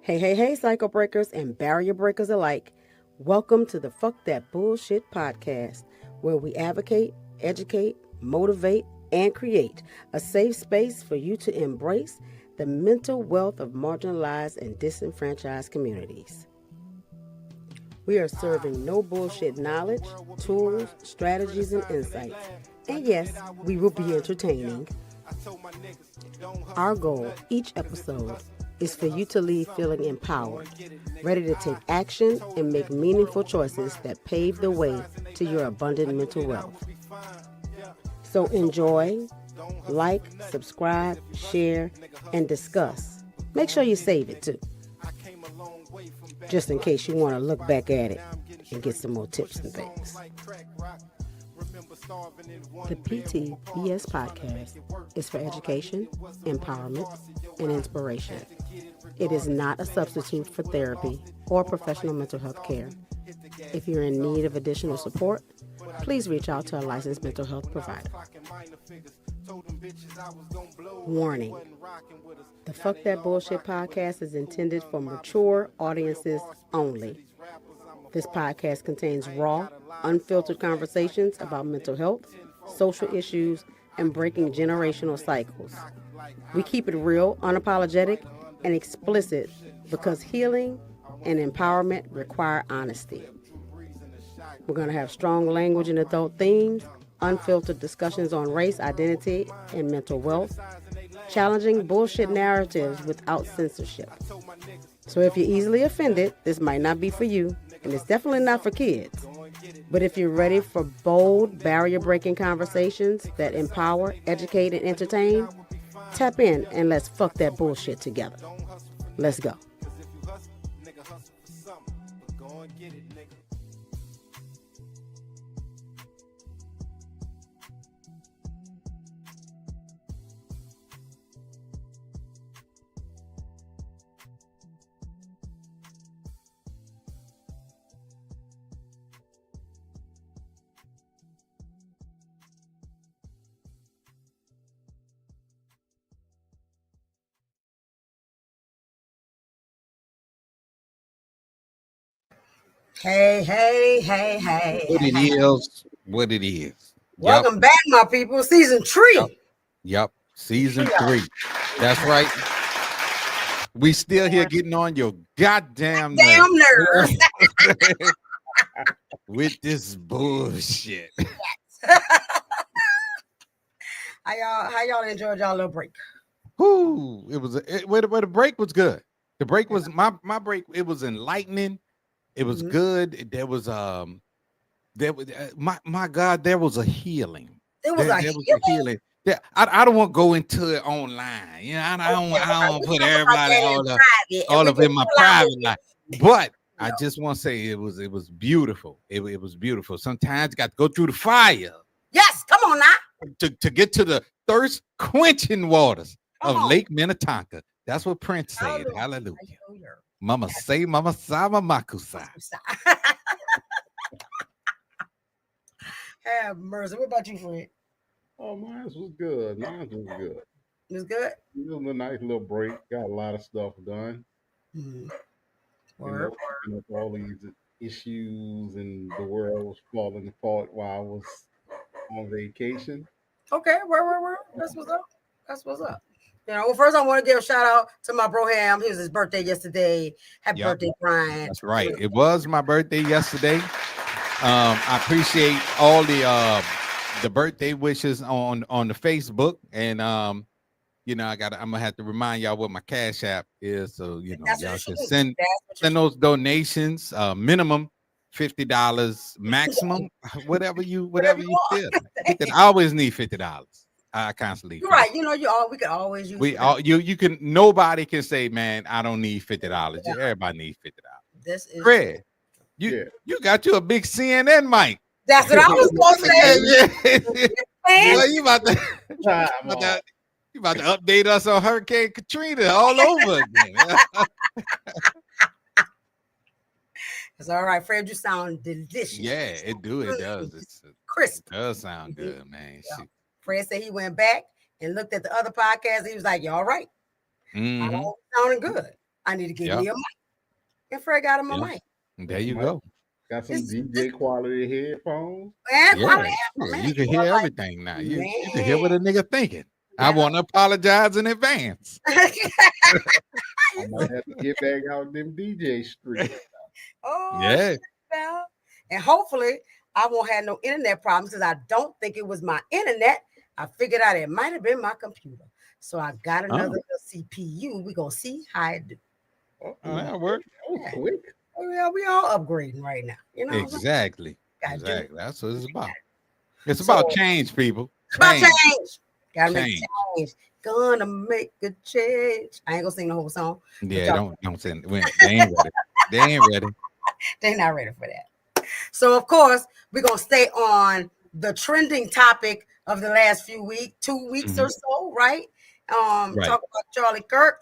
Hey, cyclebreakers and barrier breakers alike. Welcome to the Fuck That Bullshit podcast, where we advocate, educate, motivate, and create a safe space for you to embrace the mental wealth of marginalized and disenfranchised communities. We are serving no bullshit knowledge, tools, strategies, and insights. And yes, we will be entertaining. Our goal each episode is for you to leave feeling empowered, ready to take action and make meaningful choices that pave the way to your abundant mental wealth. So enjoy, like, subscribe, share, and discuss. Make sure you save it too, just in case you want to look back at it and get some more tips and things. The PTBS podcast is for education, empowerment, and inspiration. It is not a substitute for therapy or professional mental health care. If you're in need of additional support, please reach out to a licensed mental health provider. Warning: the Fuck That Bullshit podcast is intended for mature audiences only. This podcast contains raw, unfiltered conversations about mental health, social issues, and breaking generational cycles. We keep it real, unapologetic, and explicit because healing and empowerment require honesty. We're going to have strong language and adult themes, unfiltered discussions on race, identity, and mental wealth, challenging bullshit narratives without censorship. So if you're easily offended, this might not be for you, and it's definitely not for kids. But if you're ready for bold, barrier-breaking conversations that empower, educate, and entertain, tap in and let's fuck that bullshit together. Let's go. Hey. What it is. Welcome back, my people. Season 3. Yep. Season 3. That's right. We still here getting on your goddamn nerves. With this bullshit. How y'all enjoyed y'all little break? Whoo, the break was good. The break was my break. It was enlightening. It was good. There was my God, there was a healing. There was a healing. Yeah, I don't want to go into it online. You know, I don't want to put everybody all up in my private life. But I just want to say it was beautiful. It was beautiful. Sometimes you got to go through the fire. Yes, come on now. To get to the thirst quenching waters of Lake Minnetonka. That's what Prince said. Hallelujah. Mama say, Mama sama makusa. Have mercy. What about you, Fred? Oh, mine was good. It was good? It was a nice little break. Got a lot of stuff done. Word. All these issues and the world was falling apart while I was on vacation. Okay, word. That's what's up. You know, first I want to give a shout out to my bro Ham. It was his birthday yesterday. Happy birthday, Brian. That's right. It was my birthday yesterday. I appreciate all the birthday wishes on the Facebook, and I'm gonna have to remind y'all what my Cash App is, so y'all can send those donations. Minimum $50, maximum whatever you feel. I always need $50. I constantly. You're right. We could always use. You can. Nobody can say, man, I don't need $50. Yeah. Everybody needs $50. This is Fred. You got you a big CNN mic. That's what I was going to say. Well, you about to update us on Hurricane Katrina all over again. It's all right, Fred. You sound delicious. Yeah, it does. It's crisp. It does sound good, man. Yeah. Fred said he went back and looked at the other podcast. He was like, "You all right? Mm-hmm. Sounding good." I need to get Yeah. me a mic. And Fred got him a Yeah. mic. There you go. Got some DJ quality headphones. Man, Yeah, quality yeah, man. you can hear everything now. You can hear Man. what a nigga thinking. I Man. want to apologize in advance. I might have to get back out them DJ streets. Oh, Yeah. shit, now. And hopefully I won't have no internet problems because I don't think it was my internet. I figured out it might have been my computer. So I got another CPU. We're going to see how it do. Oh, that'll work. That was quick. Well, we all upgrading right now. You know, Exactly. Gotta do it. Exactly. That's what it's about. It's So- about change, people. It's about change. Gotta make Change. change. Gonna make a change. I ain't gonna sing the whole song. Yeah, don't send. They ain't ready. They ain't ready. They're not ready for that. So of course we're gonna stay on the trending topic of the last few weeks, 2 weeks or so, right? Talk about Charlie Kirk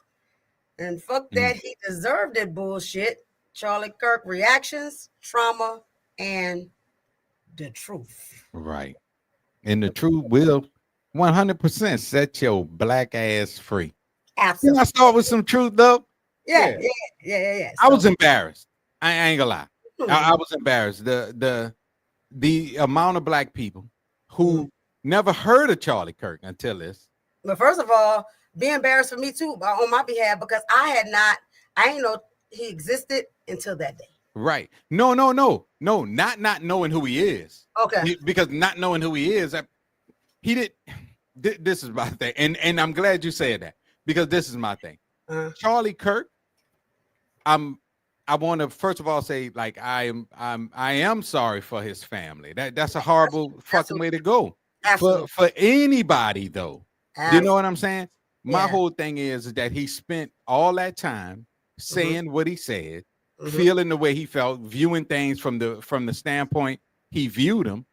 and fuck that. He deserved it bullshit. Charlie Kirk reactions, trauma, and the truth. Right. And the truth will 100% set your black ass free. Absolutely. Can I start with some truth though? Yeah. I was embarrassed. I ain't gonna lie. I was embarrassed. The amount of black people who never heard of Charlie Kirk until this. But first of all, be embarrassed for me too on my behalf because I ain't know he existed until that day. Right. No, not knowing who he is. Okay. Because not knowing who he is, he did. This is my thing, and I'm glad you said that because this is my thing. Charlie Kirk. I want to first of all say like I am sorry for his family. That's a horrible fucking way to go. For anybody though. You know what I'm saying? My whole thing is that he spent all that time saying what he said, feeling the way he felt, viewing things from the standpoint he viewed them,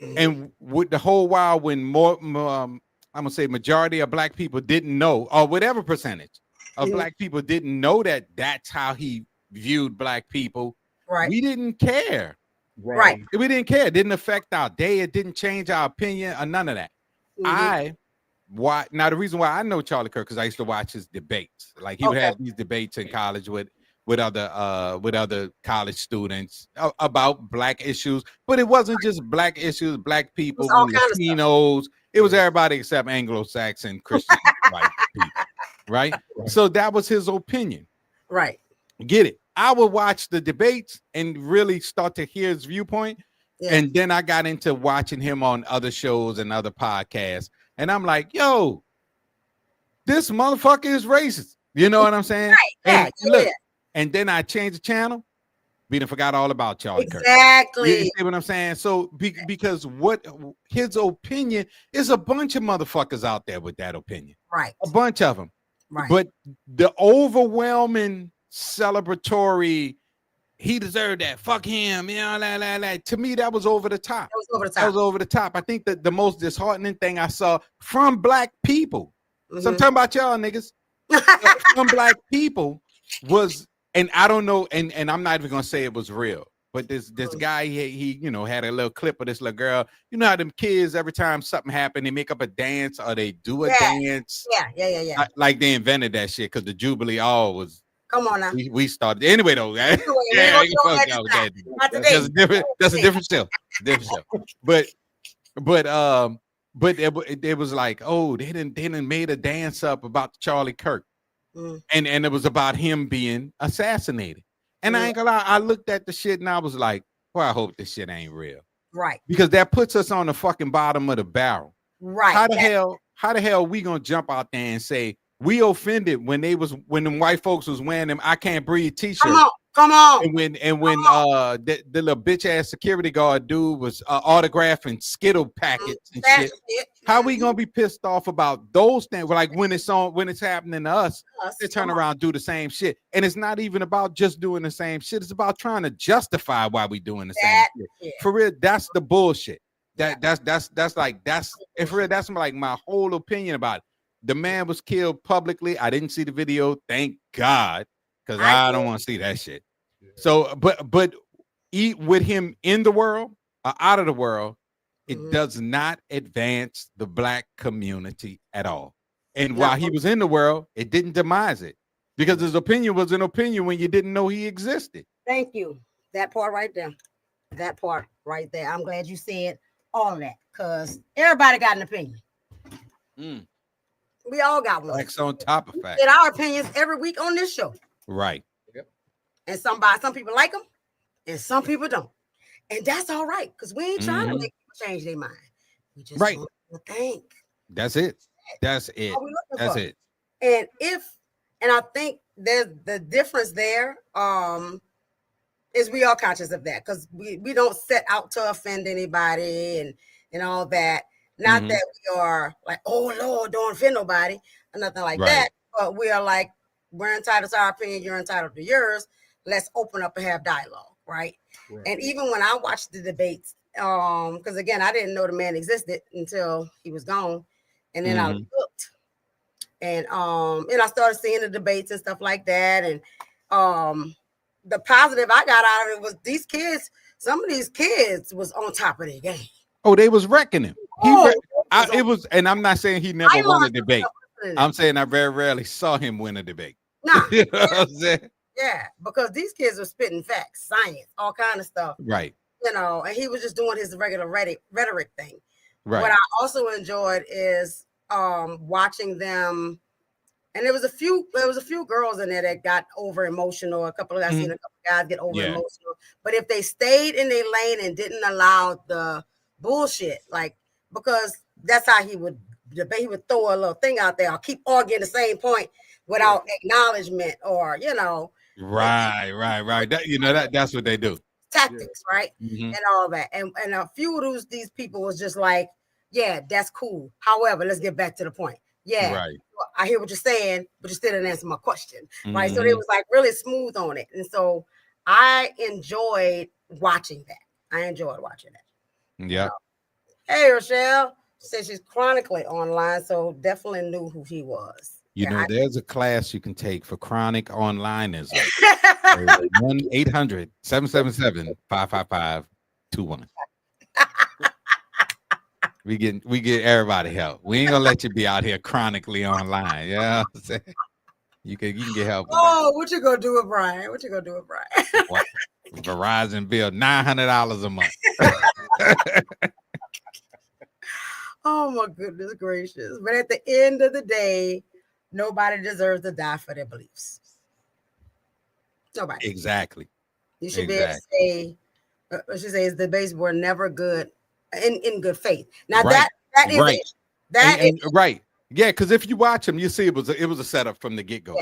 and with the whole while when more I'm gonna say majority of black people didn't know, or whatever percentage of black people didn't know that that's how he viewed black people. Right. We didn't care. Right. We didn't care. It didn't affect our day. It didn't change our opinion or none of that. Now the reason why I know Charlie Kirk because I used to watch his debates. Like he would have these debates in college with other college students about black issues, but it wasn't just black issues, black people, Latinos. It was everybody except Anglo-Saxon Christian white people, right? So that was his opinion. Right. Get it? I would watch the debates and really start to hear his viewpoint. Yeah. And then I got into watching him on other shows and other podcasts. And I'm like, yo, this motherfucker is racist. You know what I'm saying? Right. And look, and then I changed the channel. We done forgot all about Charlie Kirk. Exactly. You see what I'm saying? So because what his opinion is a bunch of motherfuckers out there with that opinion. Right. A bunch of them. Right. But the overwhelming celebratory, he deserved that. Fuck him. You know, to me, that was over the top. That was over the top. I think that the most disheartening thing I saw from black people. So I'm talking about y'all niggas. From black people was, and I don't know, and I'm not even gonna say it was real, but this guy he had a little clip of this little girl. You know how them kids every time something happened, they make up a dance or they do a dance. Yeah. Like they invented that shit because the Jubilee was. Come on now. We started anyway though. That's a different still. But it was like, oh, they didn't made a dance up about Charlie Kirk. And it was about him being assassinated. And I ain't gonna lie, I looked at the shit and I was like, well, I hope this shit ain't real. Right. Because that puts us on the fucking bottom of the barrel. Right. How the hell we gonna jump out there and say we offended when them white folks was wearing them I Can't Breathe t-shirts. Come on. And when the little bitch ass security guard dude was autographing Skittle packets and shit. How we gonna be pissed off about those things? Like when it's happening to us, they turn around and do the same shit. And it's not even about just doing the same shit. It's about trying to justify why we doing the same shit. For real, that's the bullshit. That's for real, that's like my whole opinion about it. The man was killed publicly. I didn't see the video, thank God, because I don't want to see that shit. So, but with him in the world or out of the world, it does not advance the black community at all. And while he was in the world, it didn't demise it. Because his opinion was an opinion when you didn't know he existed. Thank you. That part right there. That part right there. I'm glad you said all of that because everybody got an opinion. We all got one. Facts on top of facts. Get our opinions every week on this show. Right. Yep. And some people like them and some people don't. And that's all right because we ain't trying to make people change their mind. We just want to think. That's it. That's it. That's it. And I think there's the difference there is we are conscious of that because we don't set out to offend anybody and all that. Not that we are like, oh Lord, don't offend nobody or nothing like that. But we are like, we're entitled to our opinion, you're entitled to yours. Let's open up and have dialogue, right? And even when I watched the debates, because again, I didn't know the man existed until he was gone. And then I looked. And I started seeing the debates and stuff like that. And the positive I got out of it was these kids, some of these kids was on top of their game. Oh, they was wrecking him. It was, and I'm not saying he never won a debate. I'm saying I very rarely saw him win a debate. Nah. You know what I'm saying? Yeah, because these kids were spitting facts, science, all kind of stuff. Right. You know, and he was just doing his regular rhetoric thing. Right. What I also enjoyed is watching them, and there was a few girls in there that got over emotional. I seen a couple guys get over emotional. But if they stayed in their lane and didn't allow the bullshit, like, because that's how he would debate, he would throw a little thing out there, or keep arguing the same point without acknowledgement, or Right. That's what they do. Tactics, right? And all that. And a few of these people was just like, yeah, that's cool. However, let's get back to the point. Yeah, right. I hear what you're saying, but you still didn't answer my question. Right. So they was like really smooth on it. And so I enjoyed watching that. Yeah. Hey, Rochelle says she's chronically online, so definitely knew who he was. There's a class you can take for chronic onlineism. 1-800-777-55521. We get everybody help. We ain't gonna let you be out here chronically online. Yeah, you can get help. What you gonna do with Brian? Verizon bill $900 a month. Oh my goodness gracious! But at the end of the day, nobody deserves to die for their beliefs. Nobody. Exactly. You should be able to say, the debates were never good in good faith. Now that is right. It. Right. Yeah, because if you watch them, you see it was a setup from the get-go.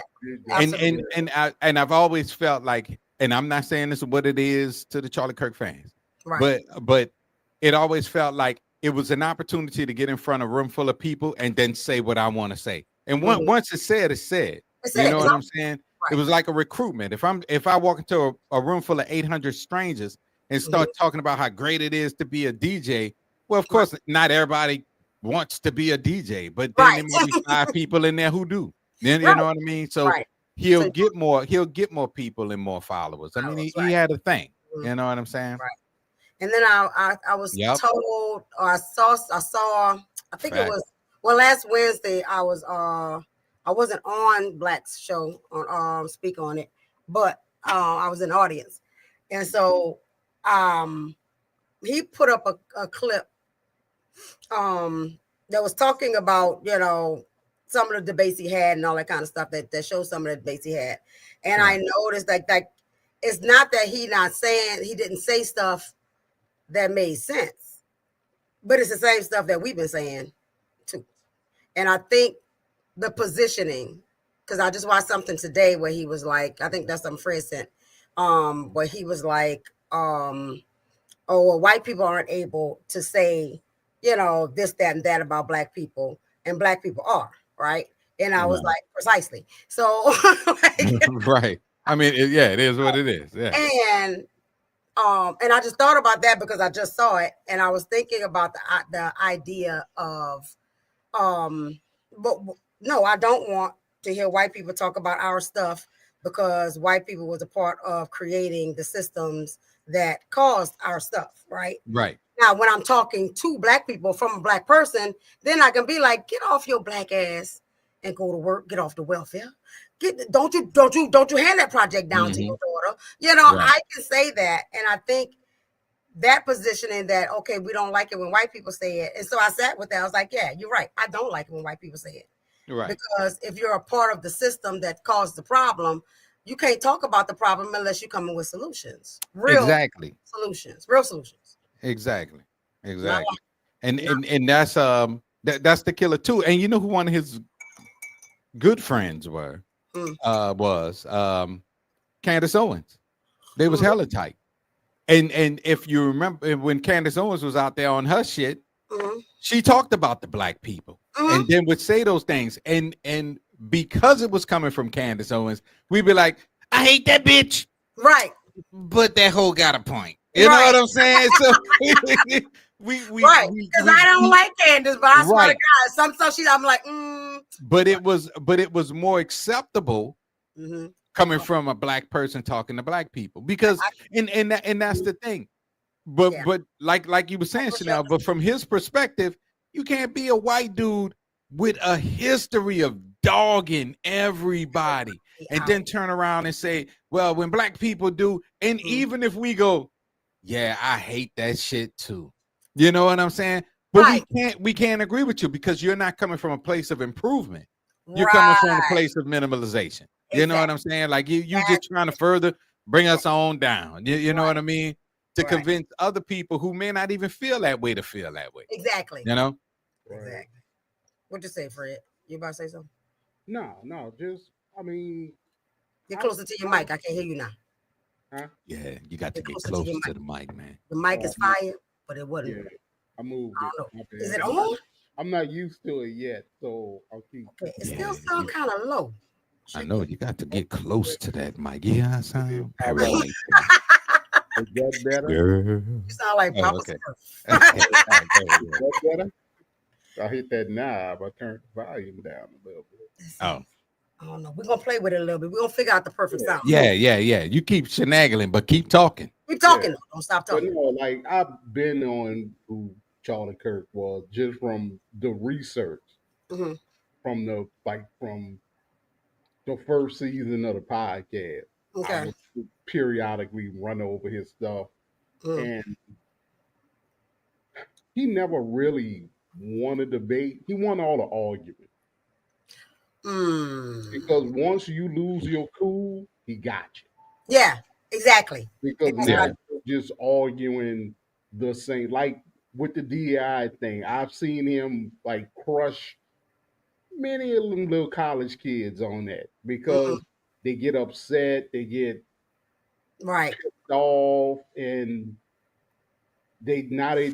Yeah, and I've always felt like, and I'm not saying this is what it is to the Charlie Kirk fans, right? But it always felt like it was an opportunity to get in front of a room full of people and then say what I want to say. And once it's said, it's said. You know what I'm saying? Right. It was like a recruitment. If I walk into a room full of 800 strangers and start talking about how great it is to be a DJ, well, of course, not everybody wants to be a DJ, but then there might be 5 people in there who do. Then you know what I mean? So he'll get more people and more followers. I mean, he had a thing. You know what I'm saying? Right. And then I was told, or I saw, I think it was last Wednesday. I wasn't on Black's show on Speak On It, but I was in the audience, and so he put up a clip that was talking about some of the debates he had and all that kind of stuff that shows some of the debates he had, and I noticed that it's not that he didn't say stuff that made sense, but it's the same stuff that we've been saying too. And I think the positioning, because I just watched something today where he was like, I think that's something Fred sent, where he was like, white people aren't able to say, this, that, and that about Black people, and Black people are, right? And I was like, precisely. So, right. I mean, it is what it is. Yeah. And I just thought about that because I just saw it, and I was thinking about the idea of, but no, I don't want to hear white people talk about our stuff because white people was a part of creating the systems that caused our stuff, right? Right. Now, when I'm talking to Black people from a Black person, then I can be like, get off your Black ass and go to work, get off the welfare, don't you hand that project down to your daughter. You know, I can say that. And I think that positioning that, okay, we don't like it when white people say it. And so I sat with that. I was like, yeah, you're right. I don't like it when white people say it. Right. Because if you're a part of the system that caused the problem, you can't talk about the problem unless you come in with solutions. Real solutions. Exactly. And that's that's the killer too. And you know who one of his good friends was Candace Owens. They was hella tight. And if you remember when Candace Owens was out there on her shit, she talked about the black people and then would say those things. And because it was coming from Candace Owens, we'd be like, I hate that bitch. Right. But that hoe got a point. You know what I'm saying? So because I don't like Candace, but I swear to God, some stuff I'm like, But it was more acceptable coming from a black person talking to black people because and that's the thing. But like you were saying, Chanel, but from his perspective, you can't be a white dude with a history of dogging everybody and then turn around and say, well, when black people do, and even if we go, yeah, I hate that shit too. You know what I'm saying? But we can't agree with you because you're not coming from a place of improvement. You're coming from a place of minimalization. You know what I'm saying? Like you just trying to further bring us on down. You know what I mean? To convince other people who may not even feel that way to feel that way. Exactly. You know? Exactly. What'd you say, Fred? You about to say something? No, just get closer to your mic. I can't hear you now. Huh? Yeah, you got to get closer to the mic, man. The mic is fire, but it wasn't. Yeah, I moved it. Is it on? I'm not used to it yet, so I'll keep. Okay. It still sounds kind of low. I know you got to get close to that mic. Yeah, I sound. Is that better? You sound like Papa okay. That's better. I hit that knob. I turned the volume down a little bit. I don't know. We're gonna play with it a little bit. We're gonna figure out the perfect sound. Yeah. You keep shenanigans, but keep talking. Keep talking. Yeah. Don't stop talking. But no, like I've been on who Charlie Kirk was just from the research, from the first season of the podcast. Okay. I would periodically run over his stuff, and he never really won a debate. He won all the arguments. Because once you lose your cool, he got you. Yeah, exactly. Because now you're just arguing the same, like with the DEI thing. I've seen him like crush many of them little college kids on that because they get upset, they get pissed off, and they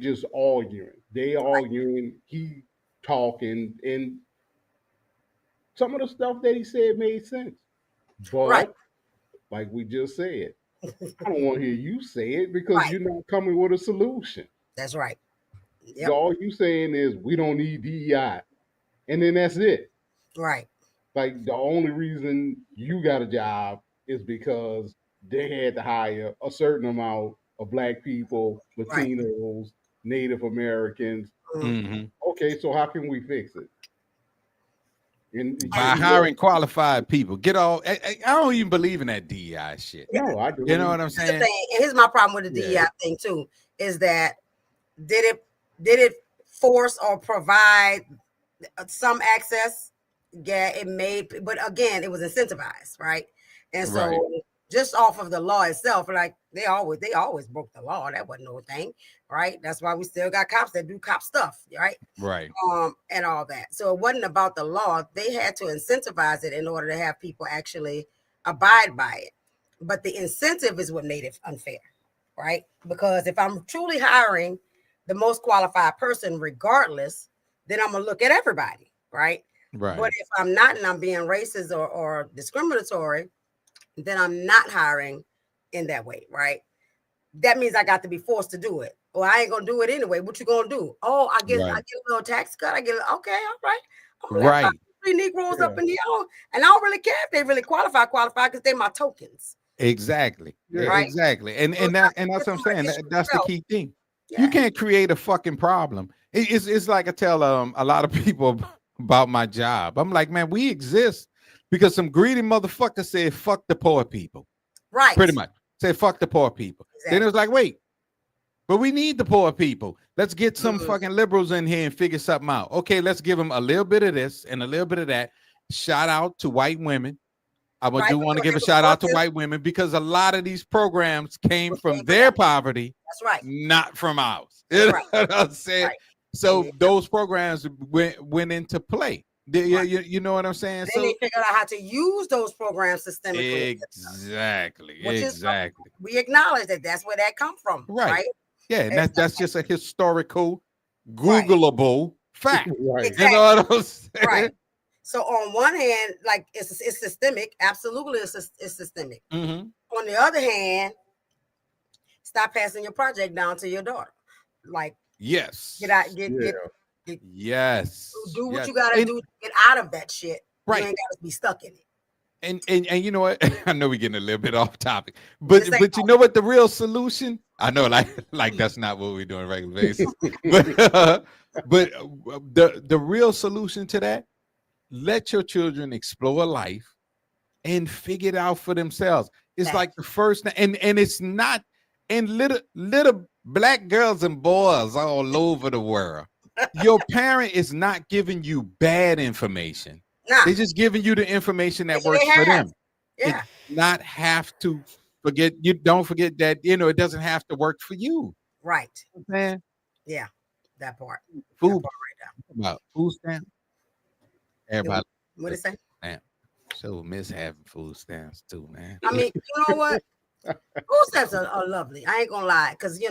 just arguing. They arguing, he talking, and some of the stuff that he said made sense. But like we just said, I don't want to hear you say it because you're not coming with a solution. That's right. Yep. So all you saying is we don't need DEI. And then that's it. Right. Like the only reason you got a job is because they had to hire a certain amount of black people, Latinos, Native Americans. Okay, so how can we fix it? By hiring qualified people. I don't even believe in that DEI shit. No, I do. You know what I'm saying? And here's my problem with the DEI thing too, is that did it force or provide some access? Yeah, it made, but again, it was incentivized, right? And so just off of the law itself, like they always broke the law. That wasn't no thing, right? That's why we still got cops that do cop stuff, right? Right. And all that. So it wasn't about the law. They had to incentivize it in order to have people actually abide by it. But the incentive is what made it unfair, right? Because if I'm truly hiring the most qualified person, regardless, then I'm gonna look at everybody, right? Right. But if I'm not and I'm being racist or discriminatory, then I'm not hiring in that way, right? That means I got to be forced to do it. Well, I ain't gonna do it anyway. What you gonna do? Oh, I get a little tax cut. Okay, all right. I'm gonna have 3 Negroes up in here, and I don't really care if they really qualify because they're my tokens. Exactly. Right? Exactly. And that's what I'm saying. That's the key thing. Yeah. You can't create a fucking problem. It's like I tell a lot of people about my job. I'm like, man, we exist because some greedy motherfucker said, fuck the poor people. Right. Pretty much. Say, fuck the poor people. Exactly. Then it was like, wait, but we need the poor people. Let's get some fucking liberals in here and figure something out. Okay, let's give them a little bit of this and a little bit of that. Shout out to white women. I do want to give a shout out to white women because a lot of these programs came from their poverty. That's right. Not from ours. You know what I'm saying? Right. So those programs went into play. You know what I'm saying? Then they figured out how to use those programs systemically. Exactly. We acknowledge that that's where that come from. Right. Yeah, and that's just a historical, Googleable fact. Right. Exactly. You know what I'm saying? Right. So on one hand, like it's systemic. Absolutely, it's systemic. On the other hand, stop passing your project down to your daughter. Like, yes, get out, yes, do what you gotta do to get out of that shit. Right, you ain't gotta be stuck in it. And you know what? I know we're getting a little bit off topic, but you know what? The real solution, I know, like that's not what we do on a regular basis, but the real solution to that. Let your children explore life and figure it out for themselves. It's like the first thing, and it's not, and little black girls and boys all over the world. Your parent is not giving you bad information. Nah. They're just giving you the information that works for them. Yeah. It not have to forget. You don't forget that, it doesn't have to work for you. Right. Man. Yeah. That part. Food. That part right now. About food stamp. Everybody. What it say? Man, so miss having food stamps too, man. I mean, you know what? Food stamps are lovely. I ain't gonna lie, because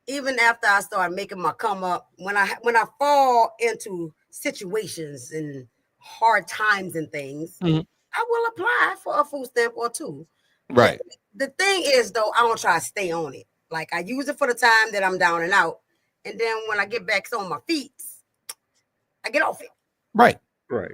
even after I started making my come up, when I fall into situations and hard times and things, I will apply for a food stamp or two. Right. The thing is, though, I don't try to stay on it. Like, I use it for the time that I'm down and out, and then when I get back on my feet, I get off it. Right.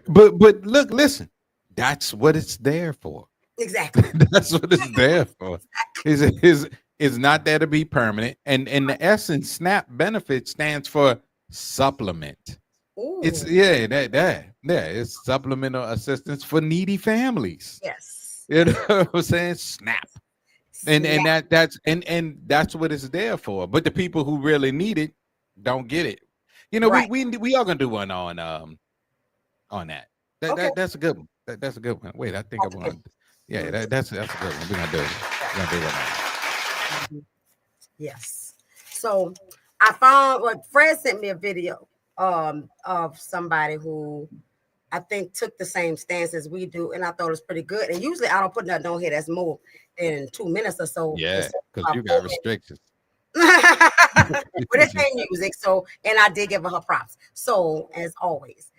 But look, listen, that's what it's there for. Exactly. That's what it's there for. Is not there to be permanent. And the essence SNAP benefit stands for supplement. Ooh. It's it's supplemental assistance for needy families. Yes. You know what I'm saying? SNAP. And that's what it's there for. But the people who really need it don't get it. We are gonna do one on that. That's a good one. That's a good one. Wait, I think I'm gonna. Yeah, that's a good one. We're gonna do it. We're gonna do it. Yes. So I found Fred sent me a video of somebody who I think took the same stance as we do, and I thought it was pretty good. And usually I don't put nothing on here that's more than 2 minutes or so. Yeah, because you got restrictions. But it's ain't music, so, and I did give her props, so as always,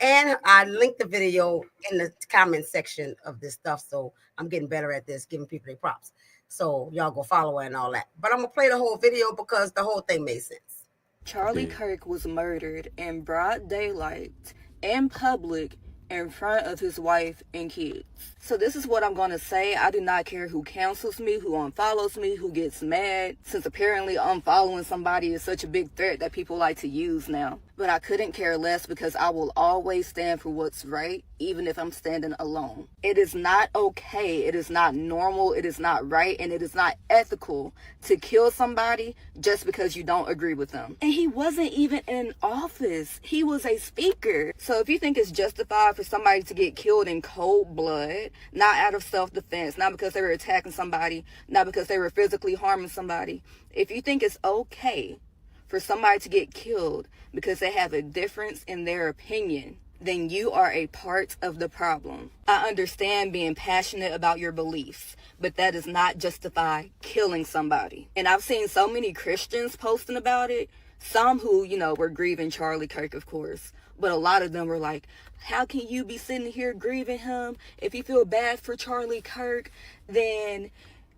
and I linked the video in the comment section of this stuff, so I'm getting better at this, giving people their props, so y'all go follow her and all that. But I'm gonna play the whole video because the whole thing made sense. Charlie Kirk was murdered in broad daylight in public in front of his wife and kids. So this is what I'm going to say. I do not care who cancels me, who unfollows me, who gets mad, since apparently unfollowing somebody is such a big threat that people like to use now. But I couldn't care less because I will always stand for what's right, even if I'm standing alone. It is not okay, it is not normal, it is not right, and it is not ethical to kill somebody just because you don't agree with them. And he wasn't even in office. He was a speaker. So if you think it's justified for somebody to get killed in cold blood, not out of self-defense, not because they were attacking somebody, not because they were physically harming somebody, if you think it's okay for somebody to get killed because they have a difference in their opinion, then you are a part of the problem. I understand being passionate about your beliefs, but that does not justify killing somebody. And I've seen so many Christians posting about it, some who, were grieving Charlie Kirk, of course, but a lot of them were like, how can you be sitting here grieving him? If you feel bad for Charlie Kirk, then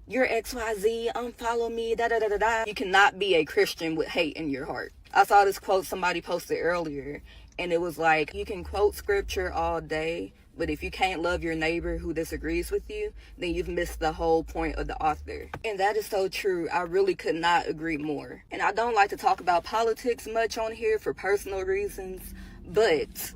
you're XYZ, unfollow me, da-da-da-da-da. You cannot be a Christian with hate in your heart. I saw this quote somebody posted earlier, and it was like, you can quote scripture all day, but if you can't love your neighbor who disagrees with you, then you've missed the whole point of the author. And that is so true. I really could not agree more. And I don't like to talk about politics much on here for personal reasons, but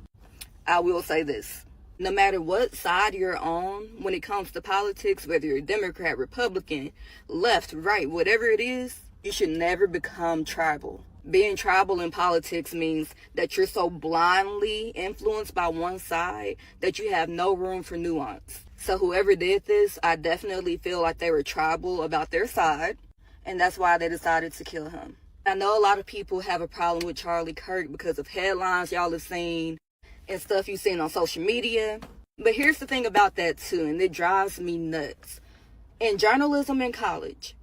I will say this. No matter what side you're on when it comes to politics, whether you're Democrat, Republican, left, right, whatever it is, you should never become tribal. Being tribal in politics means that you're so blindly influenced by one side that you have no room for nuance. So whoever did this, I definitely feel like they were tribal about their side, and that's why they decided to kill him. I know a lot of people have a problem with Charlie Kirk because of headlines y'all have seen and stuff you've seen on social media. But here's the thing about that too, and it drives me nuts. In journalism in college,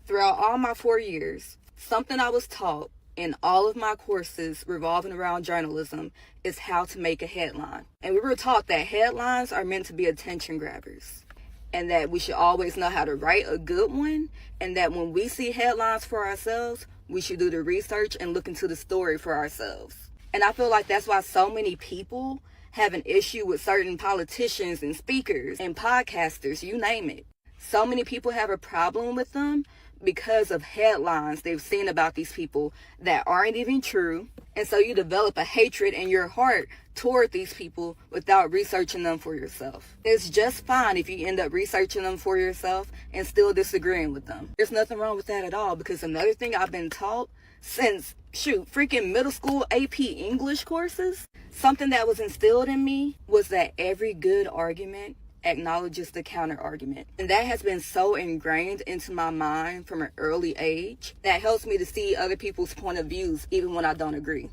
throughout all my 4 years, something I was taught in all of my courses revolving around journalism is how to make a headline. And we were taught that headlines are meant to be attention grabbers, and that we should always know how to write a good one, and that when we see headlines for ourselves, we should do the research and look into the story for ourselves. And I feel like that's why so many people have an issue with certain politicians and speakers and podcasters, you name it. So many people have a problem with them because of headlines they've seen about these people that aren't even true. And so you develop a hatred in your heart toward these people without researching them for yourself. It's just fine if you end up researching them for yourself and still disagreeing with them. There's nothing wrong with that at all, because another thing I've been taught since, freaking middle school AP English courses, something that was instilled in me was that every good argument acknowledges the counter argument. And that has been so ingrained into my mind from an early age that helps me to see other people's point of views even when I don't agree.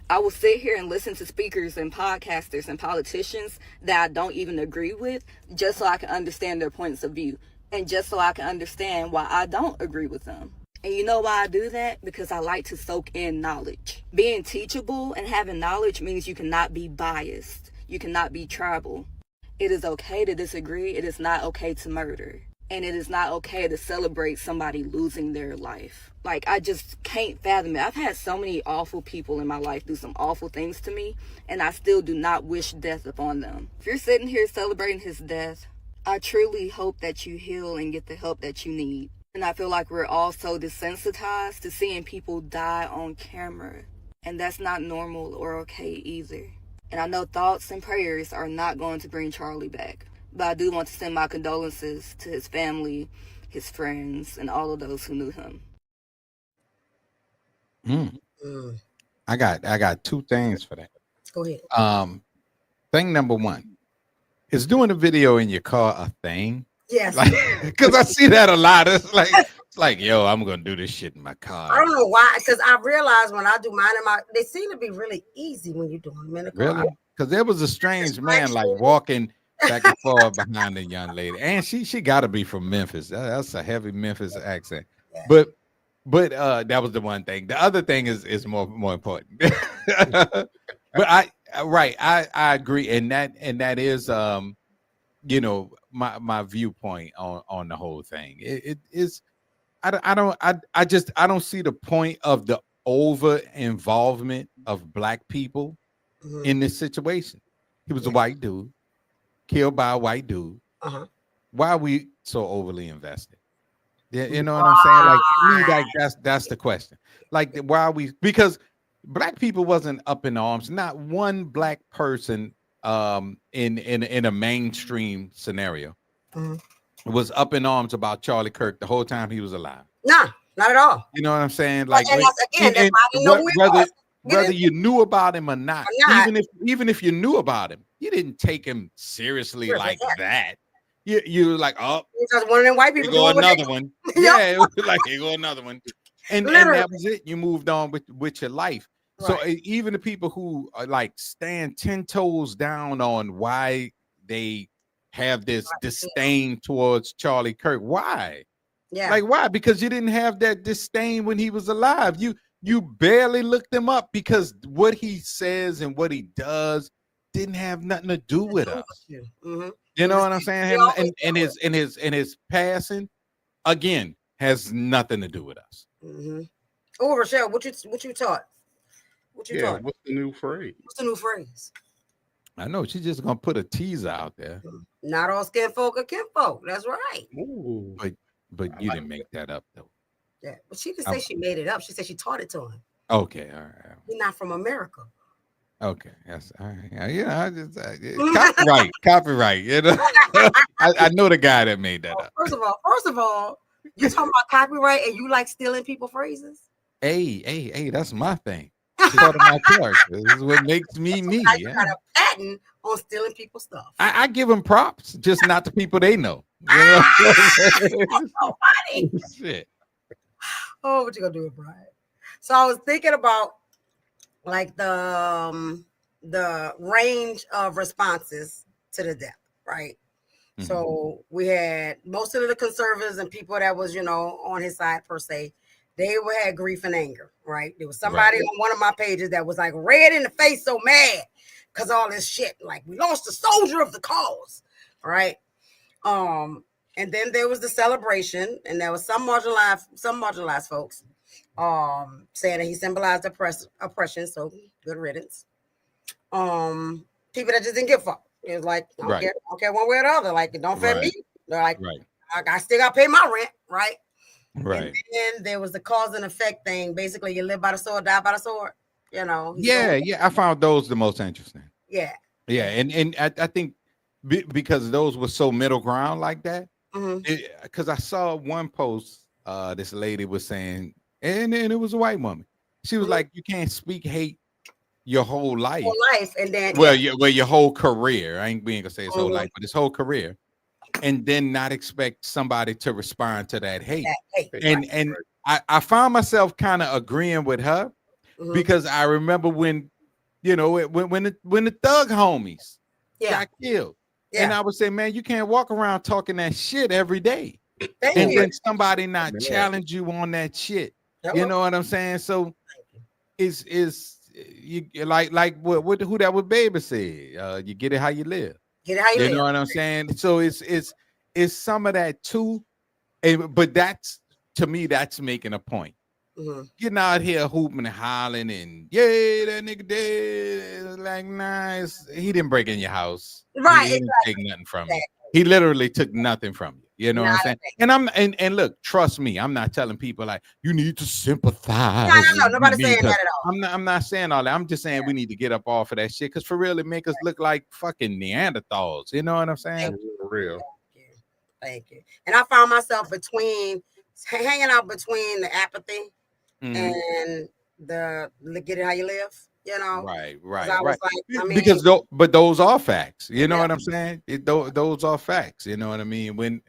I will sit here and listen to speakers and podcasters and politicians that I don't even agree with just so I can understand their points of view and just so I can understand why I don't agree with them. And you know why I do that? Because I like to soak in knowledge. Being teachable and having knowledge means you cannot be biased. You cannot be tribal. It is okay to disagree. It is not okay to murder. And it is not okay to celebrate somebody losing their life. Like, I just can't fathom it. I've had so many awful people in my life do some awful things to me, and I still do not wish death upon them. If you're sitting here celebrating his death, I truly hope that you heal and get the help that you need. And I feel like we're all so desensitized to seeing people die on camera. And that's not normal or okay either. And I know thoughts and prayers are not going to bring Charlie back. But I do want to send my condolences to his family, his friends, and all of those who knew him. I got two things for that. Go ahead. Thing number one, is doing a video in your car a thing? Yes. Because I see that a lot. It's like, yo, I'm gonna do this shit in my car. I don't know why, because I realize when I do mine they seem to be really easy when you're doing them in the car. Really? Because there was a strange man like walking back and forth behind the young lady, and she got to be from Memphis. That's a heavy Memphis accent. Yeah. But that was the one thing. The other thing is more important. But I agree, and that is my viewpoint on the whole thing. It is. I don't see the point of the over involvement of black people in this situation. He was a white dude killed by a white dude. Why are we so overly invested? Yeah, you know what I'm saying? Like, to me, like that's the question. Like, why are we? Because black people wasn't up in arms. Not one black person in a mainstream scenario was up in arms about Charlie Kirk the whole time he was alive. Nah, not at all. You know what I'm saying? Like, whether you knew about him or not, even if you knew about him, you didn't take him seriously like that. You were like, oh, just one of them white people. Here go another one. Yeah, it was like, here go another one. And that was it. You moved on with your life. Right. So even the people who are like stand 10 toes down on why they have this disdain towards Charlie Kirk. Why? Yeah. Like, why? Because you didn't have that disdain when he was alive. You barely looked him up because what he says and what he does didn't have nothing to do with us. You know what I'm saying? And his passing again has nothing to do with us. Oh, Rochelle, what you taught? What you taught? What's the new phrase? What's the new phrase? I know she's just gonna put a teaser out there. Not all skin folk are kinfolk. That's right. Ooh. But you didn't make that up though. Yeah, but she didn't say she made it up. She said she taught it to him. Okay, all right. He's not from America. Okay, yes, all right. Yeah, I just copyright. You know, I know the guy that made that up. First of all, you talking about copyright and you like stealing people phrases? Hey, that's my thing. It's part of my character. This is what makes me me. Now you Yeah. got a patent on stealing people's stuff. I give them props, just not the people they know. You know? That's so funny. Shit. Oh, what you gonna do with Brian? So I was thinking about like the range of responses to the death, right? Mm-hmm. So we had most of the conservatives and people that was, on his side per se, they had grief and anger, right? There was somebody on one of my pages that was like red in the face, so mad because all this shit, like we lost a soldier of the cause, right? And then there was the celebration, and there was some marginalized folks saying that he symbolized oppression, so good riddance. People that just didn't give a fuck. It was like, I don't care one way or the other. Like, it don't fit me. They're like, I still got to pay my rent, right? Right. And then there was the cause and effect thing. Basically, you live by the sword, die by the sword. Yeah. I found those the most interesting. Yeah. Yeah, and I think because those were so middle ground like that. Because I saw one post, this lady was saying, and it was a white woman. She was like, you can't speak hate your whole life. And then your whole career. We ain't gonna say his whole life, but his whole career, and then not expect somebody to respond to that hate. And I found myself kind of agreeing with her because I remember when when the thug homies got killed. Yeah. And I would say, man, you can't walk around talking that shit every day. And then somebody not challenge you on that shit. You know what I'm saying? So is you like what who that would baby said? You get it how you live. Get it how you live. You know what I'm saying? So it's some of that too. But that's, to me, that's making a point. Getting out here hooping and hollering and that nigga dead, like nice. He didn't break in your house, right? He didn't take nothing from you. He literally took nothing from you. You know what I'm saying? And and look, trust me, I'm not telling people like you need to sympathize. No, nobody's saying that at all. I'm not saying all that. I'm just saying we need to get up off of that shit because for real, it make us look like fucking Neanderthals. You know what I'm saying? For real. Thank you. And I found myself hanging out between the apathy and the get it how you live, Right. Like, because those are facts. You know what I'm saying? Those are facts. You know what I mean? When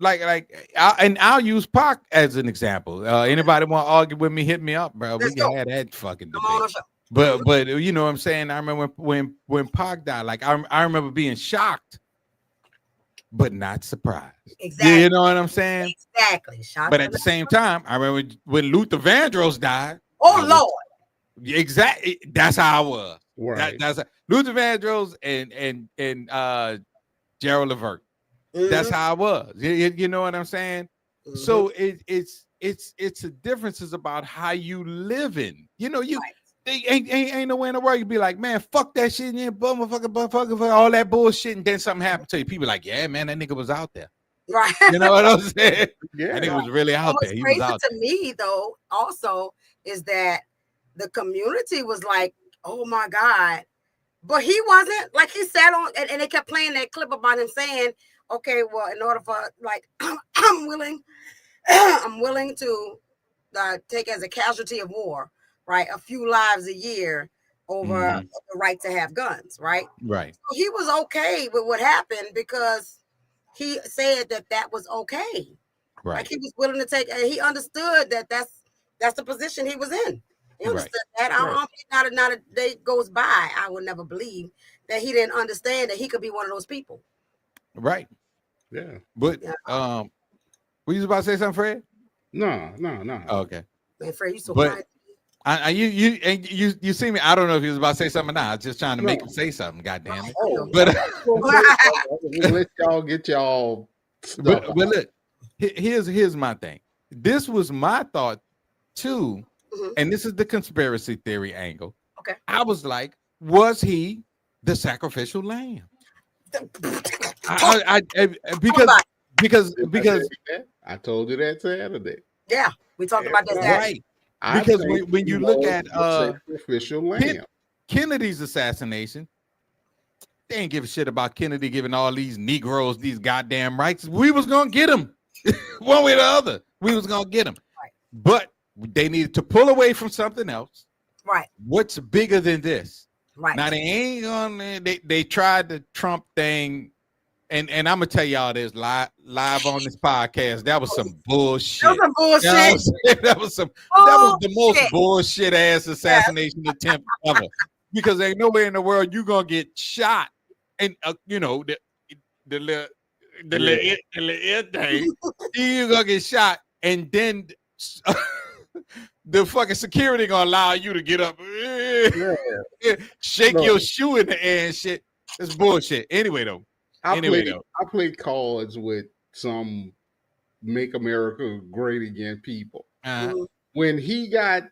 I'll use Phuck as an example. Anybody want to argue with me? Hit me up, bro. We can have that fucking debate. But you know what I'm saying? I remember when Phuck died. Like I remember being shocked, but not surprised. Exactly. You know what I'm saying? Exactly. But at the same time, I remember when Luther Vandross died. Oh Lord. Exactly. That's how I was. Right. That's Luther Vandross and Gerald Levert. That's how I was. You know what I'm saying? So it's a difference is about how you living. Ain't no way in the world you'd be like, man, fuck that shit, yeah, motherfucker, all that bullshit, and then something happened to you. People like, yeah, man, that nigga was out there. Right. You know what I'm saying? Yeah. That nigga was really out there. He was out there. To me, though, also is that the community was like, oh my God. But he wasn't. Like he sat on and they kept playing that clip about him saying, okay, well, in order for like I'm willing to take as a casualty of war, right, a few lives a year over the right to have guns, right? Right. So he was okay with what happened because he said that was okay. Right. Like he was willing to take, and he understood that that's the position he was in. He understood that. Not a day goes by, I would never believe that he didn't understand that he could be one of those people. Right. Yeah. But were you about to say something, Fred? No. Oh, okay. Man, Fred, you so quiet. You see me. I don't know if he was about to say something or not. I was just trying to make him say something. God damn it! But let y'all get y'all. But look, here's my thing. This was my thought too, and this is the conspiracy theory angle. Okay. I was like, was he the sacrificial lamb? Because I told you that Saturday. Yeah, we talked about that. Right. Because when you look at sacrificial lamb. Kennedy's assassination, they ain't give a shit about Kennedy giving all these Negroes these goddamn rights. We was gonna get them one way or the other. We was gonna get them, Right. But they needed to pull away from something else. Right. What's bigger than this? Right. Now they ain't gonna. They tried the Trump thing, and I'm gonna tell y'all this live on this podcast. That was some bullshit. That was some bullshit. That was the most bullshit ass assassination attempt ever. Because ain't nowhere in the world you gonna get shot, and you know the little thing, you gonna get shot, and then the fucking security gonna allow you to get up, shake your shoe in the air and shit. It's bullshit. Anyway though, I played cards with some Make America Great Again people. When he got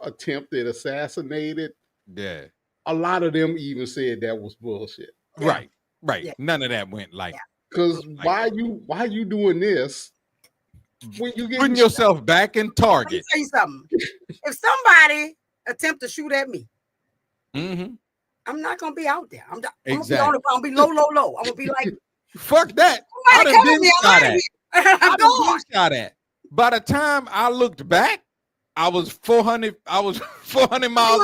attempted assassinated, yeah, a lot of them even said that was bullshit. Right. Yeah. None of that went like. Because why you doing this when you putting yourself back in target? Let me tell you something. If somebody attempt to shoot at me, I'm not gonna be out there. I'm gonna be low. I'm gonna be like, fuck that. I done been shot at. I done been shot at. By the time I looked back, I was 400 miles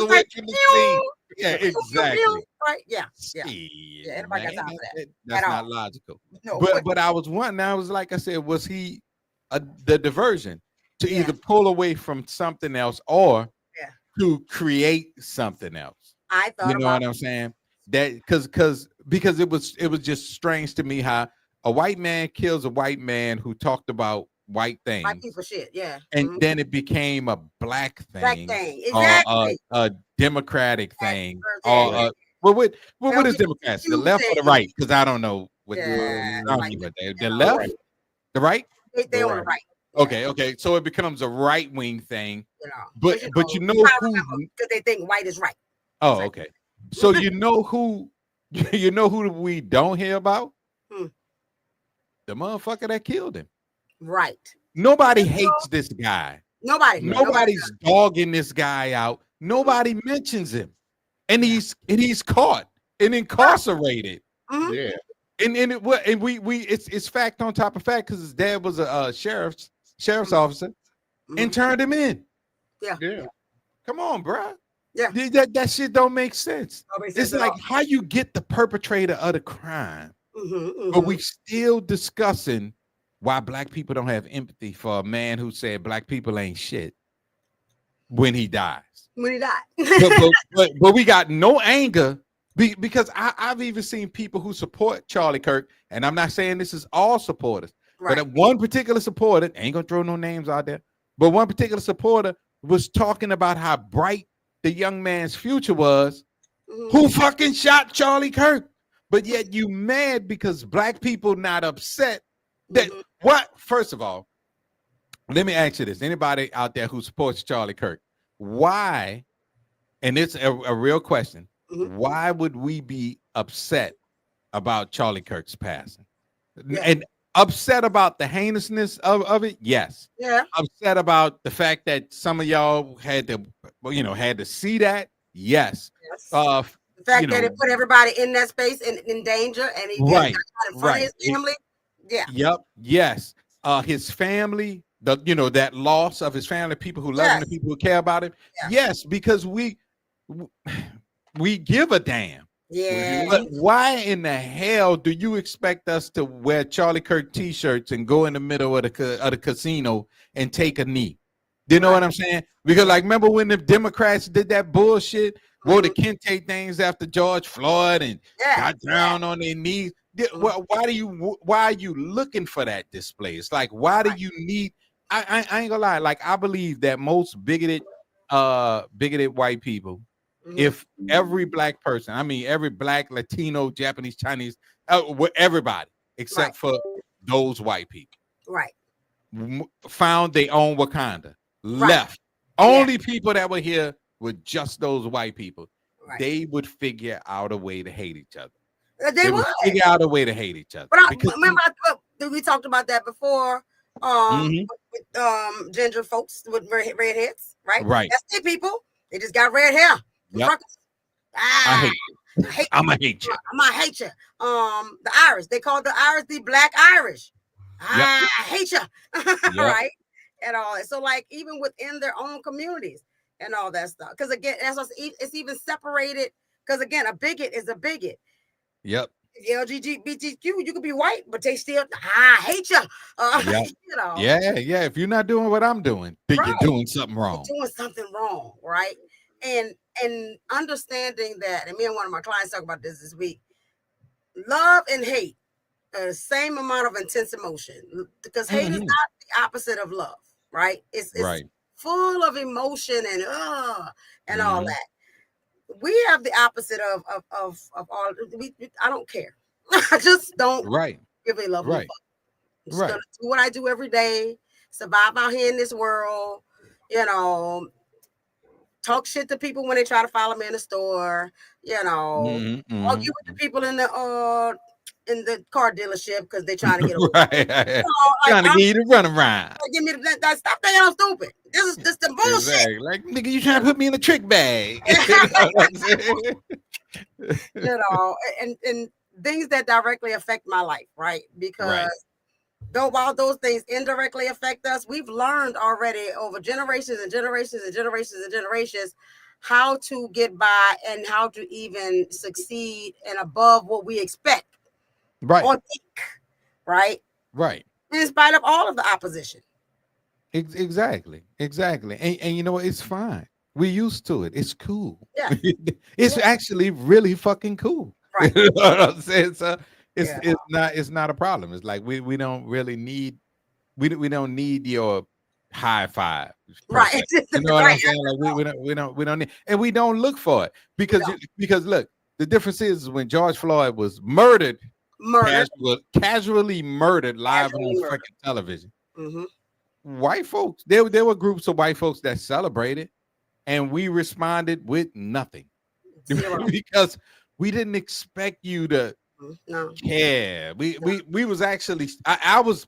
away from the scene. Yeah, exactly. Right? Yeah. Everybody got time for that. That's not logical. No, but I was wondering. I was like I said, was he the diversion to either pull away from something else or to create something else? I thought, you know what I'm saying? That because it was just strange to me how a white man kills a white man who talked about white things, white people shit, and then it became a black thing, exactly, a democratic thing, or what is Democrats? The left or the right? Because I don't know what the left, the right. They on the right. Okay. So it becomes a right wing thing, but you know who? Because they think white is right. Oh, okay. So you know who we don't hear about? The motherfucker that killed him. Right. Nobody hates this guy. Nobody's dogging this guy out. Nobody mentions him, and he's caught and incarcerated. Yeah. And it's fact on top of fact because his dad was a sheriff's officer and turned him in. Yeah. Come on, bro. Yeah. That shit don't make sense. It's like how you get the perpetrator of the crime, but we still discussing why black people don't have empathy for a man who said black people ain't shit when he dies. But we got no anger because I've even seen people who support Charlie Kirk, and I'm not saying this is all supporters, but one particular supporter, ain't gonna throw no names out there, but one particular supporter was talking about how bright the young man's future was, who fucking shot Charlie Kirk. But yet you mad because black people not upset that what? First of all, let me ask you this. Anybody out there who supports Charlie Kirk, why, and it's a real question, why would we be upset about Charlie Kirk's passing? And upset about the heinousness of it? Yes. Yeah. Upset about the fact that some of y'all had to see that? Yes. The fact that it put everybody in that space in danger, and he got in front of his family. Yep. Yes. His family, that loss of his family, people who love him, the people who care about him. Yes, because we give a damn. Yeah. But why in the hell do you expect us to wear Charlie Kirk t-shirts and go in the middle of the casino and take a knee? Do you know what I'm saying? Because remember when the Democrats did that bullshit, wore the kente things after George Floyd and got down on their knees? Why are you looking for that display? It's like, why do you need? I ain't gonna lie. I believe that most bigoted white people, if every black person, I mean every black, Latino, Japanese, Chinese, everybody except for those white people, found their own Wakanda, left. Only people that were here were just those white people. They would figure out a way to hate each other. They would figure out a way to hate each other. But remember, we talked about that before. Mhm. with ginger folks with red heads, right? Right. That's their people. They just got red hair. Yep. I Ah, hate you. I hate I'm gonna hate you. I'm gonna hate you. The Irish, they call the Irish the Black Irish. Yep. I hate you. Yep. Right? And all. So like even within their own communities and all that stuff. Because again, it's even separated. Because again, a bigot is a bigot. Yep. The LGBTQ, you could be white, but they still, I hate you. Yep. You know, Yeah. If you're not doing what I'm doing, then you're right. doing something You're wrong. doing something wrong, right? And understanding that, and me and one of my clients talk about this week. Love and hate are the same amount of intense emotion because hate is Mhm. not the opposite of love, right? It's Right. full of emotion and all Mhm. that. We have the opposite of all. I don't care. I just don't Right. give a love. Right. I'm just Right. gonna do what I do every day, survive out here in this world, you know, talk shit to people when they try to follow me in the store, you know, Mhm. argue with the people in the car dealership because they're trying to get away. Right. Like, Trying to get you to run around. give me that. Stop thinking I'm stupid. This is the bullshit. Exactly. Like, nigga, you trying to put me in a trick bag. You know what I'm saying? You know, and things that directly affect my life, right? Because Right. though while those things indirectly affect us, we've learned already over generations and generations and generations and generations how to get by and how to even succeed and above what we expect Right. or think, right? Right. In spite of all of the opposition. Exactly. And you know what? It's fine. We're used to it. It's cool. Yeah. It's actually really fucking cool. Right. You know what I'm saying? So Yeah. it's not a problem. It's like we don't really need we don't need your high five. per Right. se. You know what Right. I'm saying? Like we don't need, and we don't look for it because because look, the difference is when George Floyd was murdered, casually murdered live on freaking television. Mm-hmm. White folks, there were groups of white folks that celebrated, and we responded with nothing because we didn't expect you to care. We was actually, I was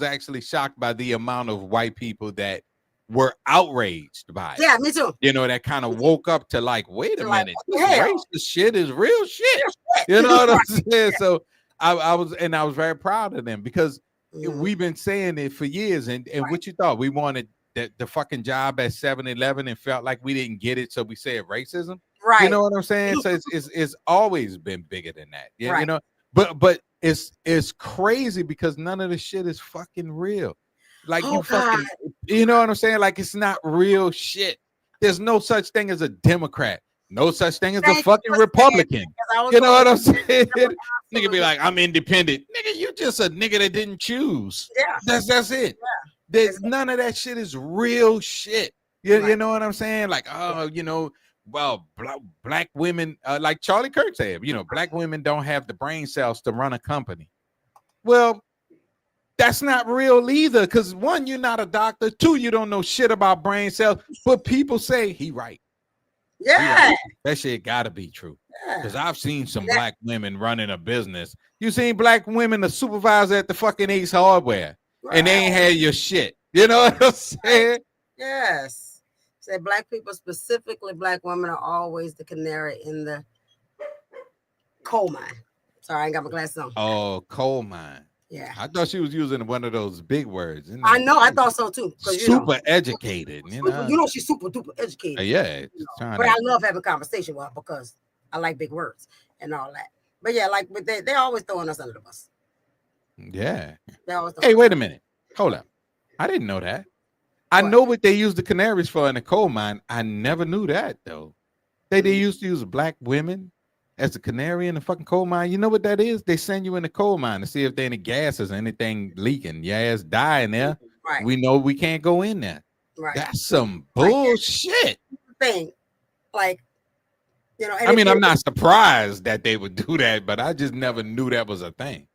actually shocked by the amount of white people that were outraged by it. Yeah, me too. You know, that kind of woke up to like, wait a minute, this racist shit is real shit. You know what I'm saying? So I was very proud of them because we've been saying it for years. And what you thought? We wanted the fucking job at 7-Eleven and felt like we didn't get it, so we said racism. Right. You know what I'm saying? So it's always been bigger than that. Yeah, right. You know, but it's crazy because none of the shit is fucking real. Like you know what I'm saying? Like it's not real shit. There's no such thing as a Democrat. No such thing as a fucking Republican. You know what I'm saying? Nigga be like, I'm independent. Nigga, you just a nigga that didn't choose. Yeah. That's it. Yeah. There's none of that shit is real shit. You know what I'm saying? Like, you know, well, black women, like Charlie Kirk said, you know, black women don't have the brain cells to run a company. Well, that's not real either. Because one, you're not a doctor. Two, you don't know shit about brain cells. But people say he right. Yeah. That shit gotta be true. Because I've seen some black women running a business. You seen black women, the supervisor at the fucking Ace Hardware, and they ain't had your shit. You know what I'm saying? Yes. Say black people, specifically black women, are always the canary in the coal mine. Sorry, I ain't got my glasses on. Oh, coal mine. Yeah. I thought she was using one of those big words. I know. I thought so too. Super educated. You know she's super duper educated. Yeah. But I love having conversation with her because I like big words and all that. But yeah, like they always throwing us under the bus. Yeah. Hey, wait a minute. Hold up. I didn't know that. I know what they use the canaries for in the coal mine. I never knew that though. They used to use black women as a canary in the fucking coal mine. You know what that is? They send you in the coal mine to see if there any gases or anything leaking. Your ass die in there. Right. We know we can't go in there. Right. That's some bullshit. Thing. Like, you know, I mean, I'm not surprised that they would do that, but I just never knew that was a thing.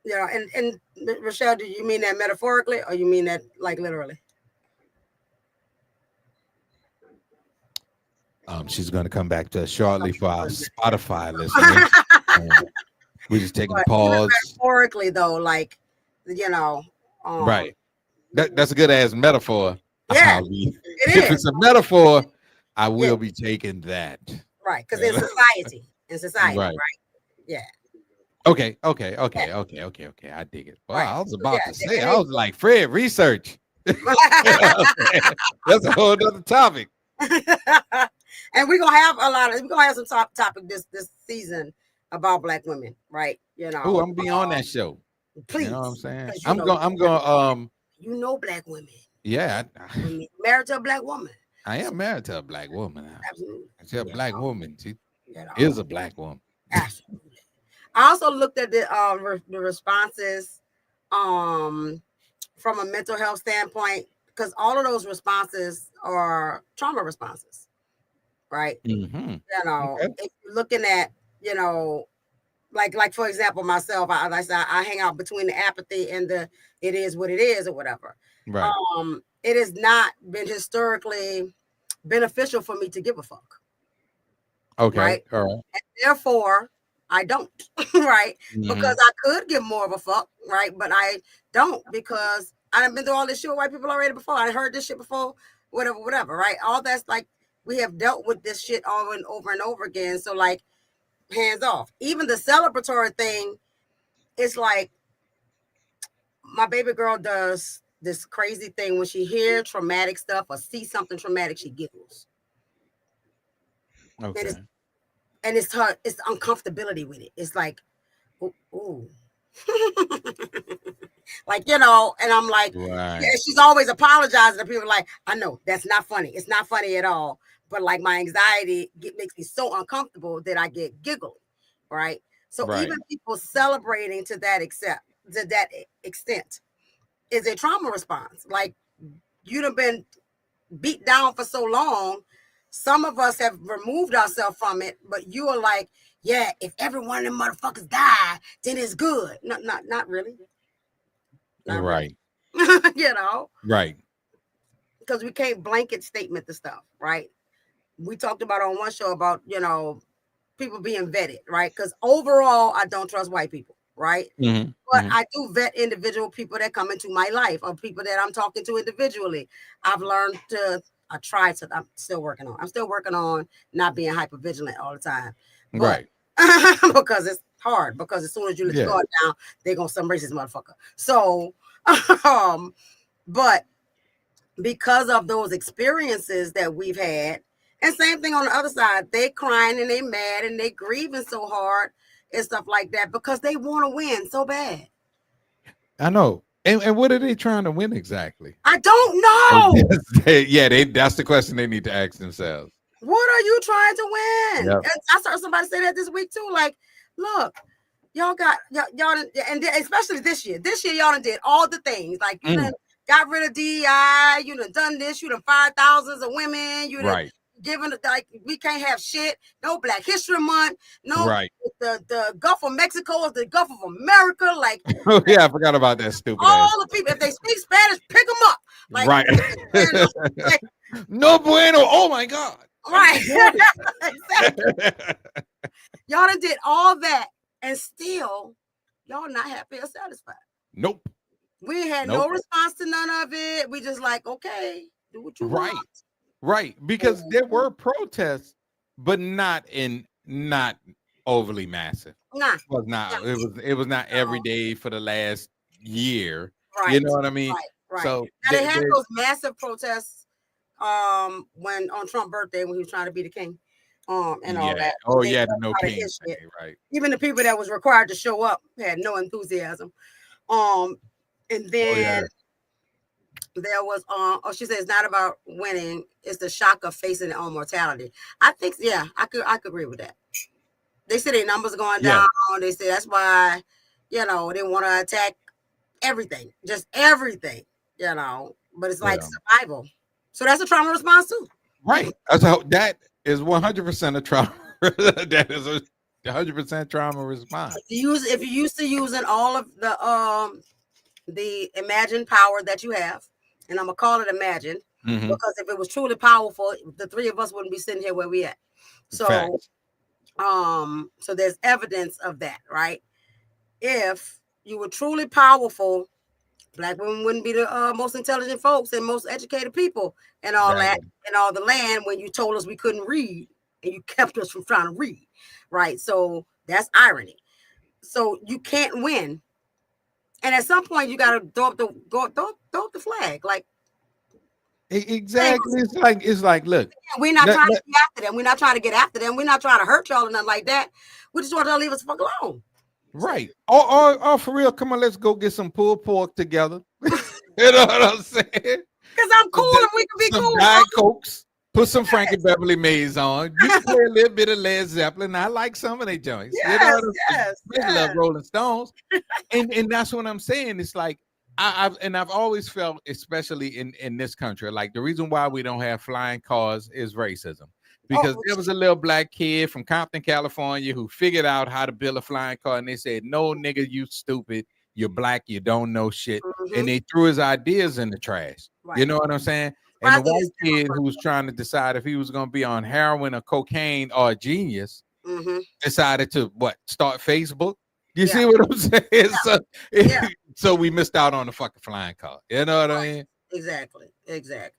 You know, and Rochelle, do you mean that metaphorically or you mean that like literally? She's going to come back to us shortly for our Spotify listeners. We're just taking a pause. Metaphorically, though, like, you know, right. That's a good ass metaphor. Yeah, If it it's is. a metaphor, I will Yeah. be taking that. Right, because in society, Right. right? Yeah. Okay. Yeah. I dig it. Well, Right. I was So, about to say, I yeah, was like, Fred, research. That's a whole other topic. and we're gonna have some topic this season about Black women, right? Oh, I'm gonna be on that show. Please, You know what I'm saying? because I'm going. Black women. Yeah, When you're married to a Black woman. I am married to a Black woman now. Absolutely. She's a Black woman. She You know, is a Black woman. absolutely. I also looked at the responses from a mental health standpoint, because all of those responses are trauma responses, right? Mm-hmm. Okay. If you're looking at, like for example, myself, I hang out between the apathy and the it is what it is or whatever. Right. It has not been historically beneficial for me to give a fuck. Okay. Right. All right. And therefore, I don't. Right. Mm-hmm. Because I could give more of a fuck. Right. But I don't, because I've been through all this shit with white people already before. I heard this shit before. Whatever. Right. All that's like, we have dealt with this shit over and over again. So like, hands off. Even the celebratory thing, it's like my baby girl does this crazy thing when she hears traumatic stuff or sees something traumatic, she giggles. Okay. And it's uncomfortability with it. It's like, ooh. Like, and I'm like, right. Yeah, she's always apologizing to people like, I know that's not funny. It's not funny at all. But like my anxiety makes me so uncomfortable that I get giggly, right? So even people celebrating to that extent is a trauma response. Like, you'd have been beat down for so long. Some of us have removed ourselves from it, but you are like, yeah, if every one of them motherfuckers die, then it's good. Not really. Not right. Really. Right. Because we can't blanket statement the stuff, right? We talked about on one show about, people being vetted, right? Because overall, I don't trust white people, right? Mm-hmm. But I do vet individual people that come into my life, or people that I'm talking to individually. I'm still working on not being hypervigilant all the time. But, right. Because it's hard, because as soon as you let your guard down, they're going to some racist motherfucker. So, but because of those experiences that we've had, and same thing on the other side, they crying and they mad and they grieving so hard and stuff like that because they want to win so bad. I know. And what are they trying to win exactly? I don't know. That's the question they need to ask themselves. What are you trying to win? Yep. I saw somebody say that this week too. Like, look, y'all and especially this year. This year, y'all done did all the things. Like, you done got rid of DEI. You done done this. You done fired thousands of women. You done given, like, we can't have shit. No Black History Month. No, the Gulf of Mexico is the Gulf of America. Like, oh yeah, I forgot about that stupid. All the people, if they speak Spanish, pick them up. Like, like, no bueno. Oh my God. Right. Exactly. Y'all done did all that, and still, y'all not happy or satisfied. Nope. We had no response to none of it. We just like, okay, do what you want. Right, because there were protests, but not overly massive. Nah. It was not. It was not every day for the last year. Right. You know what I mean? Right. So now they had those massive protests when on Trump's birthday, when he was trying to be the king. And all that. Oh yeah, the no king. Right. Even the people that was required to show up had no enthusiasm. And then there was she said it's not about winning, it's the shock of facing their own mortality. I think I could agree with that. They said their numbers are going down. They said that's why, they want to attack everything, just everything, but it's like survival. So that's a trauma response too. Right. That's how that is 100% a trauma. That is a 100% trauma response. If you're used to using all of the imagined power that you have, and I'm gonna call it imagined, because if it was truly powerful, the three of us wouldn't be sitting here where we at. So, so there's evidence of that, right? If you were truly powerful, Black women wouldn't be the most intelligent folks and most educated people and all that and all the land when you told us we couldn't read and you kept us from trying to read, right? So that's irony. So you can't win, and at some point you got to throw up the flag. Like exactly, it's like look, we're not trying to get after them. We're not trying to get after them. We're not trying to hurt y'all or nothing like that. We just want y'all to leave us the fuck alone. Right. Or for real, come on, let's go get some pulled pork together. You know what I'm saying? Because I'm cool and we can be some cool. Diet Cokes, put some Frankie Beverly Mays on. You can play a little bit of Led Zeppelin. I like some of their joints. Yes, you know yes. love Rolling Stones. and that's what I'm saying. It's like I've always felt, especially in this country, like the reason why we don't have flying cars is racism. Because there was a little black kid from Compton, California, who figured out how to build a flying car, and they said, "No, nigga, you stupid. You're black. You don't know shit." And they threw his ideas in the trash. Right. You know what I'm saying? And the white kid who was trying to decide if he was going to be on heroin or cocaine or a genius decided to start Facebook. You see what I'm saying? So, so we missed out on the fucking flying car. You know what I mean? Exactly.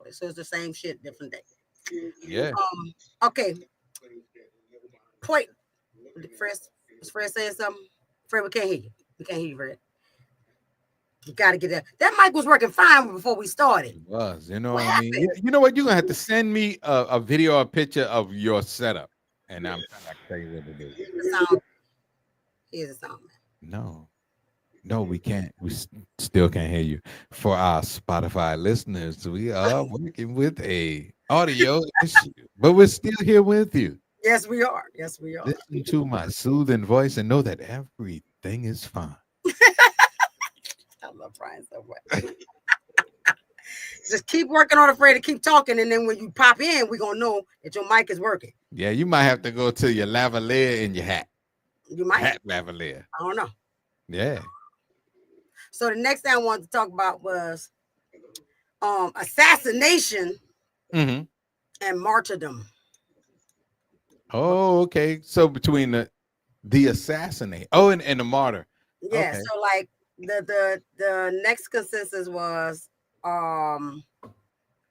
So it's the same shit, different day. Yeah. Okay. Wait. Is Fred saying something? Fred, we can't hear you. We can't hear you, Fred. You gotta get that. That mic was working fine before we started. It was. You know what I mean? You know what? You're gonna have to send me a video or a picture of your setup, and I'm gonna tell you what it is. Here's the sound. No, we can't. We still can't hear you. For our Spotify listeners, we are working with a audio issue, but we're still here with you. Yes, we are. Listen to my soothing voice and know that everything is fine. I love Brian so much. Just keep working on it, Fred, to keep talking, and then when you pop in, we're gonna know that your mic is working. Yeah, you might have to go to your lavalier in your hat. You might hat lavalier. I don't know. Yeah. So the next thing I wanted to talk about was assassination and martyrdom. Oh, okay. So between the assassinate, and the martyr. Yeah. Okay. So like the next consensus was I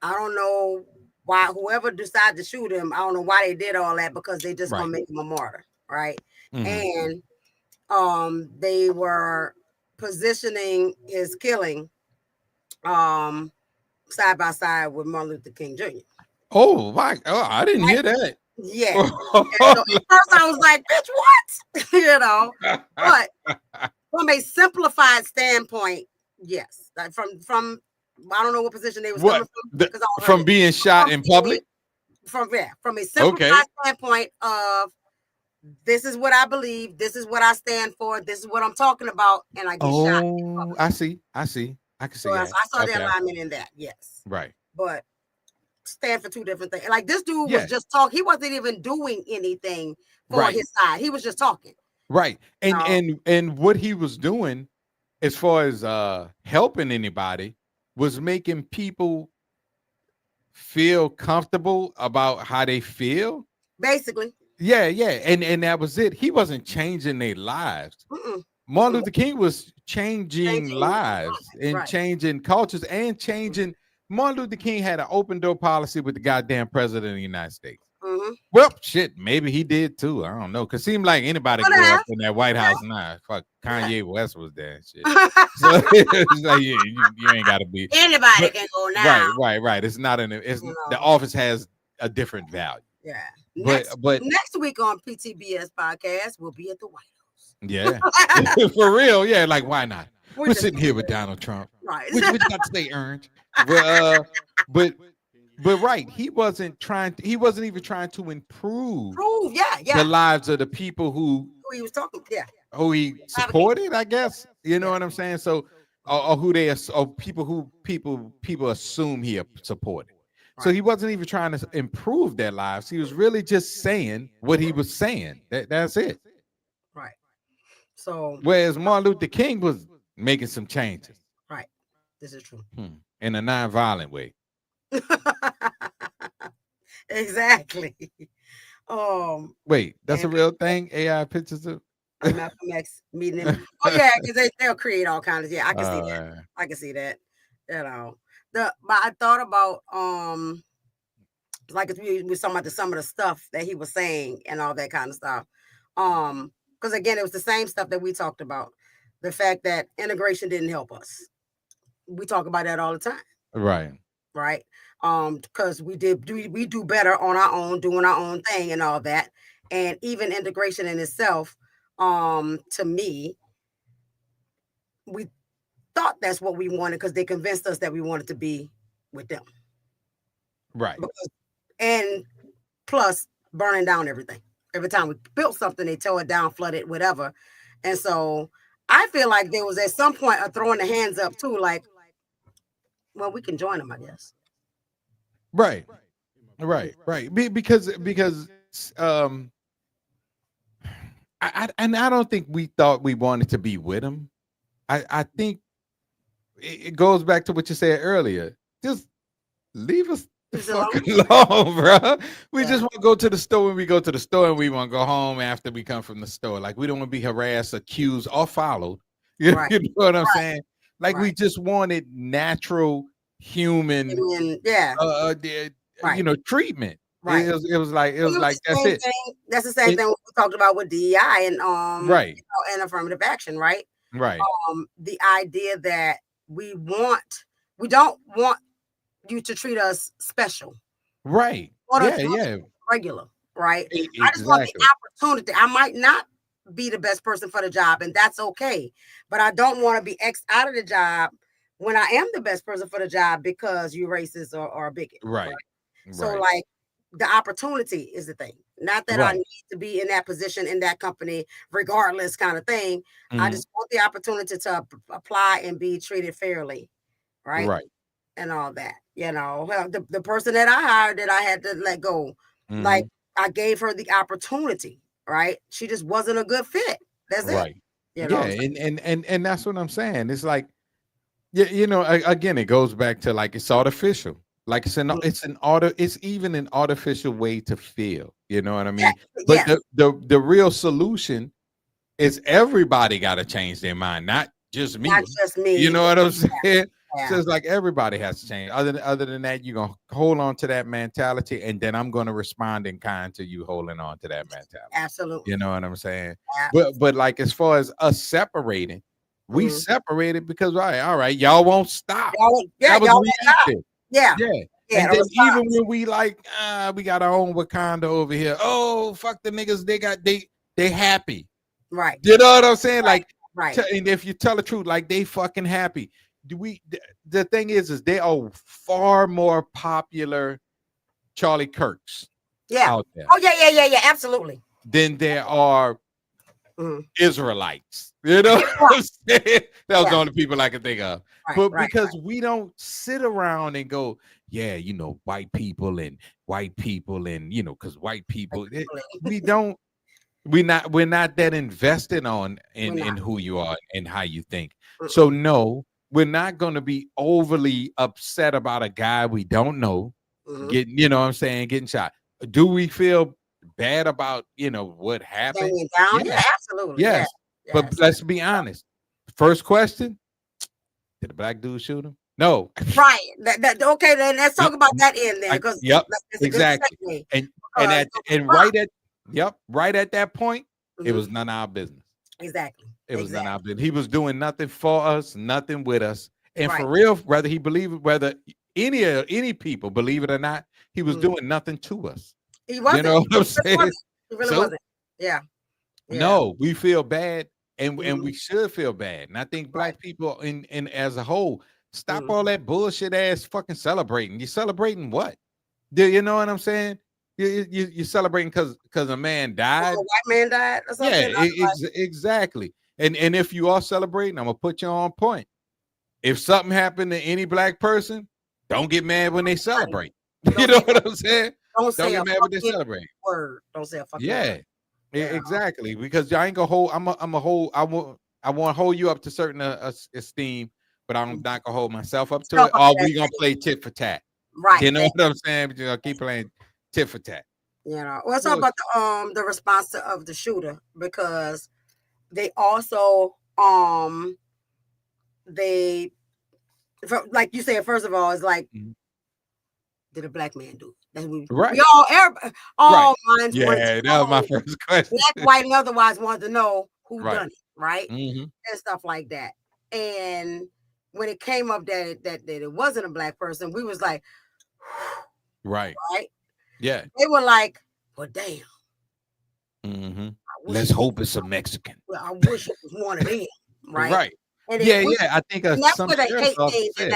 don't know why whoever decided to shoot him, I don't know why they did all that, because they just gonna make him a martyr, right? And they were positioning his killing side by side with Martin Luther King Jr. Oh my! Oh, I didn't hear that. Yeah. So at first I was like, "Bitch, what?" You know. But from a simplified standpoint, yes. Like from I don't know what position they was coming from. From being shot in public. From a simplified standpoint of, this is what I believe, this is what I stand for, this is what I'm talking about, and I get shot. I see. I can see that. I saw the alignment in that, yes. Right. But stand for two different things. Like this dude was just talking. He wasn't even doing anything for his side. He was just talking. Right. And what he was doing, as far as helping anybody, was making people feel comfortable about how they feel. Basically. Yeah. And that was it. He wasn't changing their lives. Martin Luther King was changing lives and changing cultures and changing. Martin Luther King had an open door policy with the goddamn president of the United States. Well, shit, maybe he did too. I don't know. Cause seemed like anybody grew up in that White House now. Fuck, Kanye West was there and shit. So it's like you ain't gotta be. Anybody can go now. Right. It's not the office has a different value. Yeah. But next week on PTBS podcast, we'll be at the White House. Yeah. For real. Yeah. Like, why not? We're sitting here with Donald Trump. Right. We got to stay earned. But right. He wasn't even trying to improve the lives of the people who he was talking. Yeah. Who he supported, I guess. You know what I'm saying? So or who they or people assume he supported. Right. So he wasn't even trying to improve their lives. He was really just saying what he was saying. That's it. Right. So whereas Martin Luther King was making some changes. Right. This is true. In a non-violent way. Exactly. Wait, that's a real thing? AI pictures of Malcolm X meeting him. Oh yeah, because they'll create all kinds of I can see that. I can see that. You know, but I thought about like we were talking about some of the stuff that he was saying and all that kind of stuff. Because again, it was the same stuff that we talked about. The fact that integration didn't help us. We talk about that all the time. Right. Because we do better on our own, doing our own thing and all that. And even integration in itself, to me, we thought that's what we wanted because they convinced us that we wanted to be with them. Right. And plus burning down everything. Every time we built something, they tore it down, flooded, whatever. And so I feel like there was at some point a throwing the hands up too, like, well, we can join them, I guess. Right. Because I don't think we thought we wanted to be with them. I think it goes back to what you said earlier. Just leave us the fuck alone, bro. We just want to go to the store when we go to the store, and we want to go home after we come from the store. Like, we don't want to be harassed, accused, or followed. You know what I'm saying? Like, we just wanted natural human, treatment. Right. It was like that's it. That's the same thing we talked about with DEI and and affirmative action, right? Right. The idea that we don't want you to treat us special. Right. Regular. Right. Exactly. I just want the opportunity. I might not be the best person for the job, and that's okay. But I don't want to be X'd out of the job when I am the best person for the job because you're racist or a bigot. Right. So like the opportunity is the thing. Not that I need to be in that position in that company, regardless kind of thing. I just want the opportunity to apply and be treated fairly. Right. And all that, the person that I hired that I had to let go, like I gave her the opportunity, right? She just wasn't a good fit. That's it. And that's what I'm saying. It's like, again, it goes back to like, it's artificial. Like it's even an artificial way to feel. You know what I mean? But the real solution is everybody got to change their mind, not just me. Not just me. You know what I'm saying? So it's like everybody has to change. Other than that, you're gonna hold on to that mentality, and then I'm gonna respond in kind to you holding on to that mentality. Absolutely. You know what I'm saying? But like, as far as us separating, we separated because all right, y'all won't stop. That was reactive. And then even when we like, we got our own Wakanda over here. Oh, fuck the niggas, they happy. Right. You know what I'm saying? Right. Like, and if you tell the truth, like, they fucking happy. The thing is they are far more popular Charlie Kirks out there. Oh yeah, absolutely. Then there are Israelites. You know what I'm saying? That was the only people I could think of. Because we don't sit around and go, white people and because white people, we're not that invested in who you are and how you think. So no, we're not going to be overly upset about a guy we don't know getting shot. Do we feel bad about what happened? Absolutely. Yes. But let's be honest. First question: did a black dude shoot him? No. Right. Okay. Then let's talk about that in there. Because exactly. And right at that point, it was none of our business. Exactly. It was none of our business. He was doing nothing for us, nothing with us. And for real, whether any people believe it or not, he was doing nothing to us. He wasn't. You know what I'm saying? He really wasn't. Yeah. No, we feel bad, and we should feel bad. And I think black people in as a whole, stop all that bullshit ass fucking celebrating. You're celebrating what? Do you know what I'm saying? You're celebrating because a man died. A white man died or something? Yeah, exactly. And if you are celebrating, I'm gonna put you on point. If something happened to any black person, don't get mad when they celebrate. You know what I'm saying? Don't get mad when they celebrate. Word. Don't say a fucking word. Exactly. Because I ain't gonna hold. I want to hold you up to certain esteem, but I'm not gonna hold myself up to it. Or we gonna play tit for tat. Right. You know what I'm saying? But you're gonna keep playing tit for tat. Let's talk about the response of the shooter, because they also like you said, first of all, it's like, did a black man do it? That's what we all minds Yeah, wanted to that was my know, first question. black, white, and otherwise wanted to know who Right. done it, right? Mm-hmm. And stuff like that. And when it came up that it wasn't a black person, we was like, right. Yeah. They were like, well, damn. Mm-hmm. Let's hope it's a Mexican. Well, I wish it was one of them, right? Right. And yeah. I think that's where the hate thing and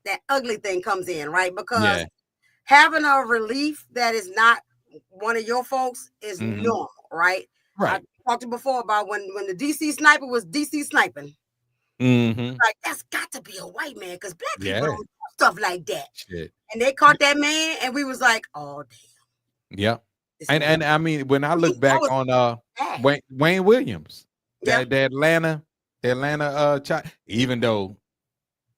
that ugly thing comes in, right? Because having a relief that is not one of your folks is normal, right? Right. I talked to you before about when the DC sniper was DC sniping. Like, that's got to be a white man, because black people don't do stuff like that. Shit. And they caught that man, and we was like, oh damn. Yeah. And I mean, when I look back on Wayne Williams, the Atlanta child, even though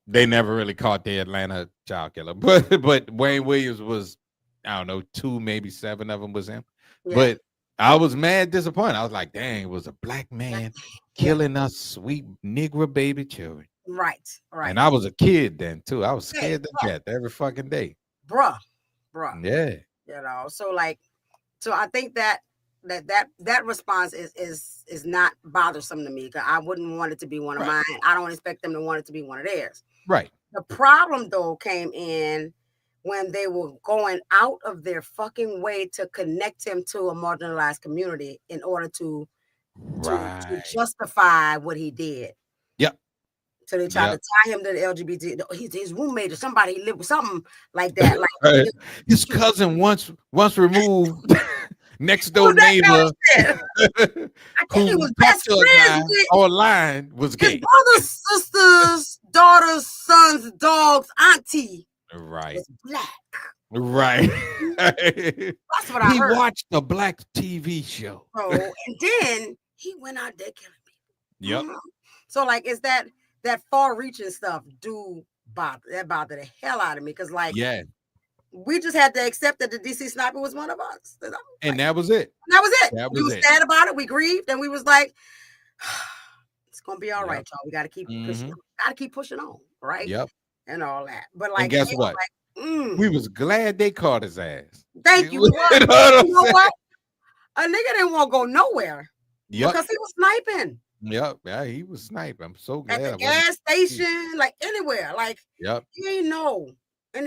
they never really caught the Atlanta child killer, but Wayne Williams was, I don't know, 2, maybe 7 of them was him. But I was mad disappointed. I was like, dang, it was a black man killing us sweet Negro baby children. Right. And I was a kid then too. I was scared to death every fucking day. Bruh. Yeah. You know, so I think that response is not bothersome to me, because I wouldn't want it to be one of mine. I don't expect them to want it to be one of theirs. Right. The problem though came in when they were going out of their fucking way to connect him to a marginalized community in order to justify what he did. Yep. So they tried to tie him to the LGBT. His roommate or somebody lived with something like that. Like his cousin once removed next door neighbor. I think he was best friends with online was gay. His brothers, sisters, daughters, sons, dogs, auntie. Right. Was black. Right. That's what I heard. He watched a black TV show. And then he went out there killing people. Yep. So like, it's that far-reaching stuff bother the hell out of me, because we just had to accept that the DC sniper was one of us. And that was it. We was sad about it. We grieved, and we was like, it's gonna be all right, y'all. We gotta keep pushing. Gotta keep pushing on, right? Yep. And all that. But like, and guess what? We was glad they caught his ass. Thank you. You know what? A nigga didn't want to go nowhere. Yep. Because he was sniping. Yep. Yeah, he was sniping. I'm so glad. At the gas station, like anywhere. Like, yep. You ain't know. And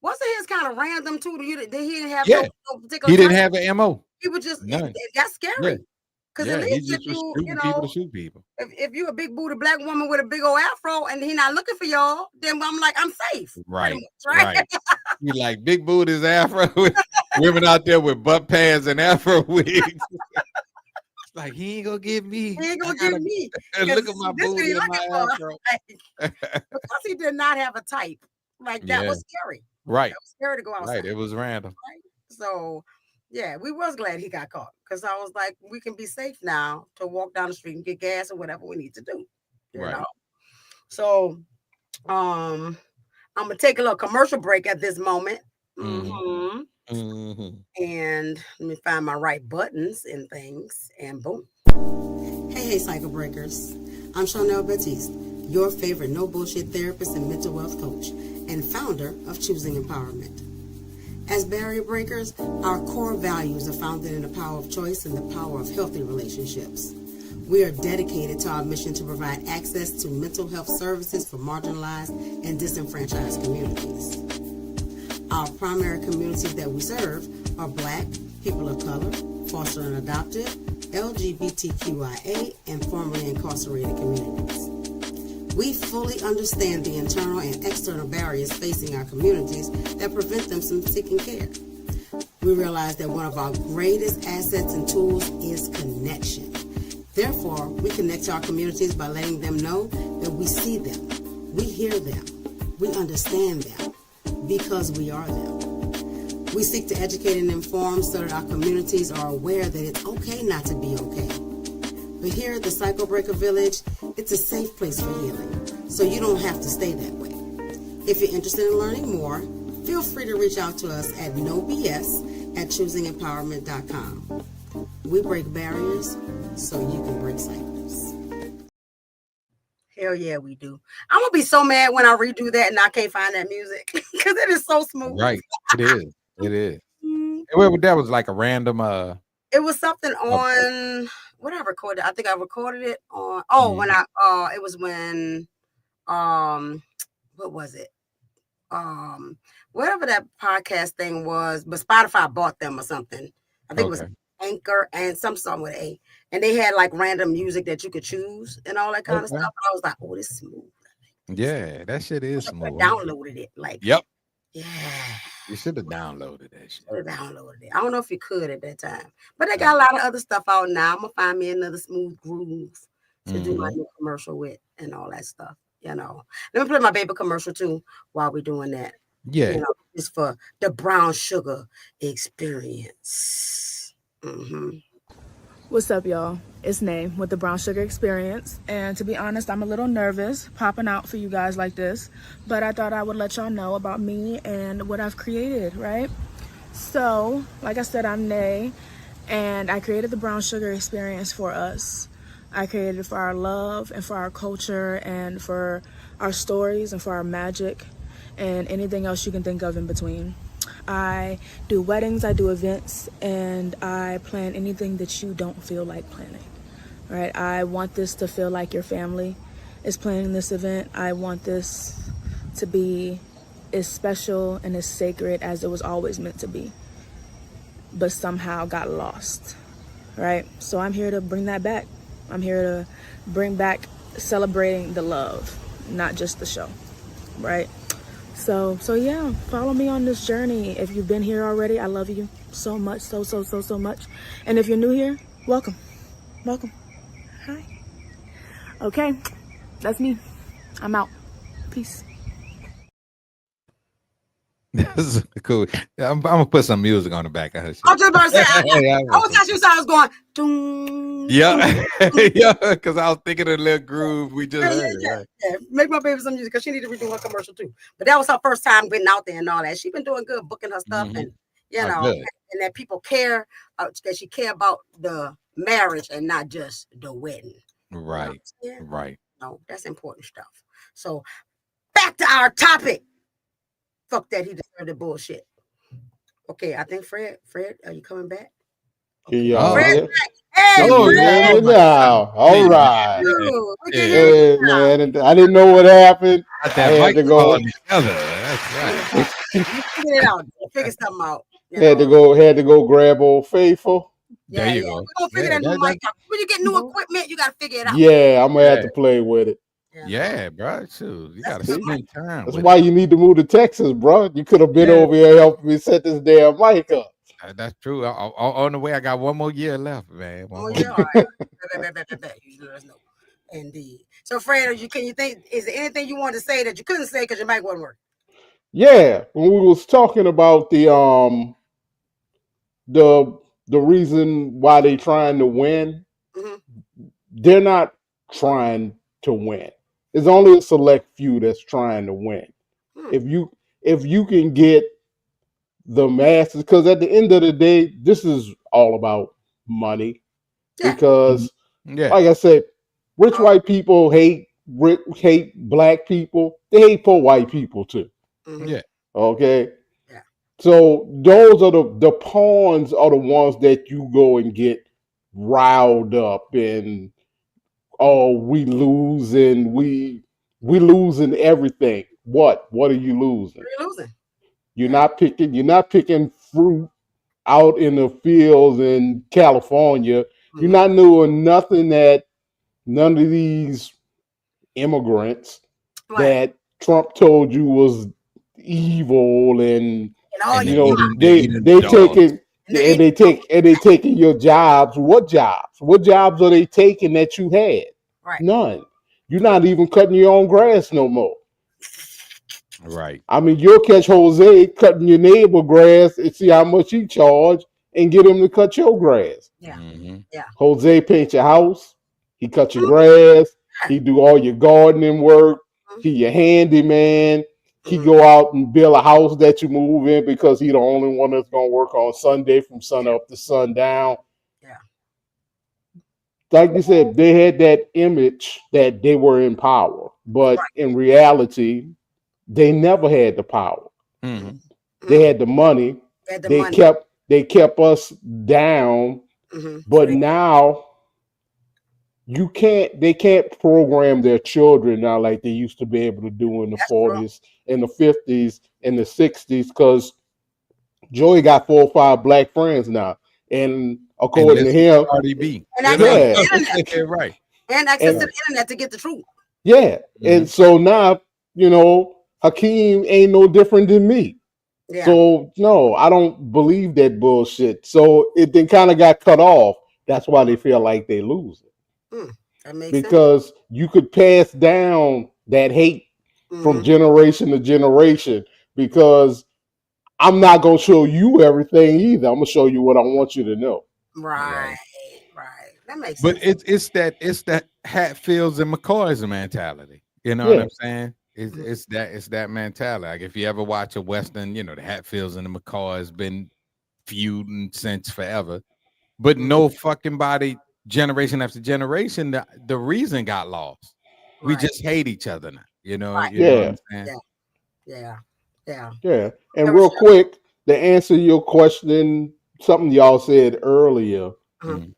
wasn't his kind of random too? He didn't have no particular. He didn't have an MO. He was just that's scary. Because at least if you know, people shoot people. If you're a big booty black woman with a big old afro and he not looking for y'all, then I'm like, I'm safe. Right. You like big booties, afro, women out there with butt pads and afro wigs. Like, he ain't gonna get me. He ain't gonna get me. Look at my booty and my afro. Because he did not have a type. Like, that was scary. Right. That was scary to go outside. Right. It was random. Right? So, yeah, we was glad he got caught, because I was like, we can be safe now to walk down the street and get gas or whatever we need to do. You know? So, I'm gonna take a little commercial break at this moment. And let me find my right buttons and things, and boom. Hey, cyclebreakers. I'm Chanel Baptiste, your favorite no bullshit therapist and mental wealth coach, and founder of Choosing Empowerment. As barrier breakers, our core values are founded in the power of choice and the power of healthy relationships. We are dedicated to our mission to provide access to mental health services for marginalized and disenfranchised communities. Our primary communities that we serve are Black, people of color, foster and adopted, LGBTQIA, and formerly incarcerated communities. We fully understand the internal and external barriers facing our communities that prevent them from seeking care. We realize that one of our greatest assets and tools is connection. Therefore, we connect to our communities by letting them know that we see them, we hear them, we understand them, because we are them. We seek to educate and inform so that our communities are aware that it's okay not to be okay. But here at the Cyclebreaker Village, it's a safe place for healing, so you don't have to stay that way. If you're interested in learning more, feel free to reach out to us at nobs@choosingempowerment.com. We break barriers so you can break cycles. Hell yeah, we do. I'm gonna be so mad when I redo that and I can't find that music because it is so smooth. Right. It is. It is. That was like a random It was something on what I recorded. I think I recorded it on when I it was when what was it? Whatever that podcast thing was, but Spotify bought them or something. I think it was Anchor and some song with A. And they had like random music that you could choose and all that kind of stuff. And I was like, oh, this is smooth. Yeah, that shit is smooth. I downloaded it. Like, yep. Yeah. You should have downloaded that shit. I don't know if you could at that time. But they got a lot of other stuff out now. I'm gonna find me another smooth groove to do my new commercial with and all that stuff. You know. Let me play my baby commercial too while we're doing that. Yeah. You know, it's for the brown sugar experience. What's up, y'all? It's Nay with the Brown Sugar Experience. And to be honest, I'm a little nervous popping out for you guys like this, but I thought I would let y'all know about me and what I've created, right? So, like I said, I'm Nay, and I created the Brown Sugar Experience for us. I created it for our love and for our culture and for our stories and for our magic and anything else you can think of in between. I do weddings, I do events, and I plan anything that you don't feel like planning, right? I want this to feel like your family is planning this event. I want this to be as special and as sacred as it was always meant to be, but somehow got lost, right? So I'm here to bring that back. I'm here to bring back celebrating the love, not just the show, right? So yeah, follow me on this journey. If you've been here already, I love you so much, so much. And if you're new here, welcome. Hi. Okay, that's me. I'm out. Peace. This is cool. I'm gonna put some music on the back of her shit. I was just about to say, I was actually I was going, doom. Yeah, yeah, because I was thinking of the little groove we just heard. Right? Yeah. Make my baby some music because she need to redo her commercial too. But that was her first time getting out there and all that. She's been doing good, booking her stuff, and you know, and that people care, that she care about the marriage and not just the wedding. Right, you know? Right. No, that's important stuff. So back to our topic. Fuck that, he deserved the bullshit. Okay, I think Fred, are you coming back? Okay. Yeah. Fred, hey, Fred. Now. All right. Hey, man, I didn't know what happened. I had to go. That's right. Figure it out. Figure something out. Had to go grab Old Faithful. Yeah, there you go. We're gonna figure that new mic out. When you get new equipment, you gotta figure it out. Yeah, I'm gonna have to play with it. Yeah, bro. Shoot, you gotta spend time. That's why you need to move to Texas, bro. You could have been over here helping me set this damn mic up. That's true. On the way, I got one more year left, man. All right. You let us know. Indeed. So, Fred, can you think? Is there anything you wanted to say that you couldn't say because your mic wasn't working? Yeah, when we was talking about the reason why they trying to win, they're not trying to win. There's only a select few that's trying to win. If you can get the masses, because at the end of the day, this is all about money. Yeah. Because, like I said, rich white people hate black people. They hate poor white people too. Yeah. Okay. Yeah. So those are the pawns are the ones that you go and get riled up and we losing, we losing everything. What are you losing? What are you losing? You're not picking fruit out in the fields in California. You're not doing nothing that none of these immigrants that Trump told you was evil and you know they taking your jobs. What jobs? What jobs are they taking that you had? Right. None. You're not even cutting your own grass no more. Right. I mean, you'll catch Jose cutting your neighbor grass and see how much he charge and get him to cut your grass. Yeah. Yeah. Jose paint your house. He cut your grass. He do all your gardening work. He your handyman. He go out and build a house that you move in because he the only one that's gonna work on Sunday from sun up to sundown. Yeah. like you said, they had that image that they were in power, but Right. in reality, they never had the power. Mhm. They had the money. Had the They money. kept us down. So But they, now they can't program their children now like they used to be able to do in the that's true. 40s and the 50s and the 60s, because Joey got 4 or 5 black friends now. And And according to listen to him, Cardi B. And You access know? to yeah, the internet. Yeah, right. And access to and the internet to get the truth. yeah. And Mhm. so now, Hakeem ain't no different than me. Yeah. So no, I don't believe that bullshit. So it then kind of got cut off. That's why they feel like they lose it, That makes sense. because you could pass down that hate from generation to generation. Because I'm not gonna show you everything either. I'm gonna show you what I want you to know. Right. Right. Right. That makes But sense. it's that Hatfields and McCoy's mentality. You know what Yeah, I'm saying? It's that mentality. Like if you ever watch a Western, the Hatfields and the McCoys been feuding since forever. But no fucking body, generation after generation, the reason got lost. We Right. just hate each other now. Right. You know what yeah, I'm saying? Yeah. Yeah. Yeah. yeah. And Never real shut quick, to answer your question, something y'all said earlier. Mhm.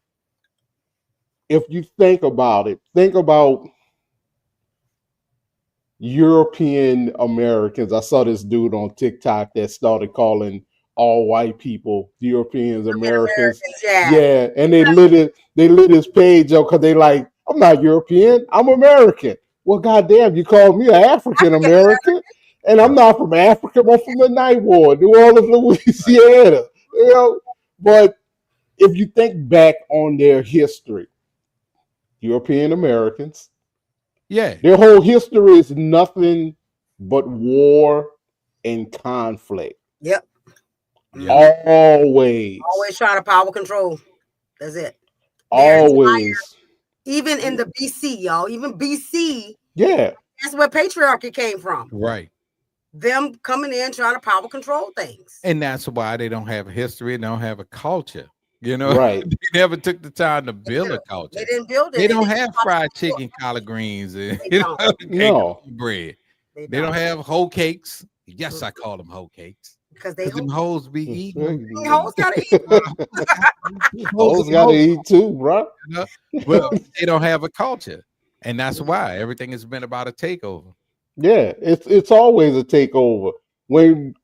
If you think about it, think about European Americans. I saw this dude on TikTok that started calling all white people Europeans Americans. Americans. Yeah. Yeah, and they lit his page up because they like, I'm not European, I'm American. Well, goddamn, you called me an African African American, and I'm Right. not from Africa. I'm from the Ninth Ward, New Orleans, Louisiana. But if you think back on their history, European Americans, Yeah. their whole history is nothing but war and conflict. Yep. Yep. Always. Always try to power control. That's it. Their Always. even in the BC, y'all, even BC, Yeah. that's where patriarchy came from. Right. Them coming in trying to power control things. And that's why they don't have a history, they don't have a culture. Right. They never took the time to build a They culture. didn't build it. They and don't they have tried fried to do it. chicken, collard greens, and, They don't. and No. bread. They They don't don't. have hoe cakes. Yes, I call them hoe cakes. Because they Because them hoes hoes be eating them. gotta eat. Hoes gotta eat too, bro. Well, they don't have a culture. And that's why everything has been about a takeover. Yeah, it's always a takeover. When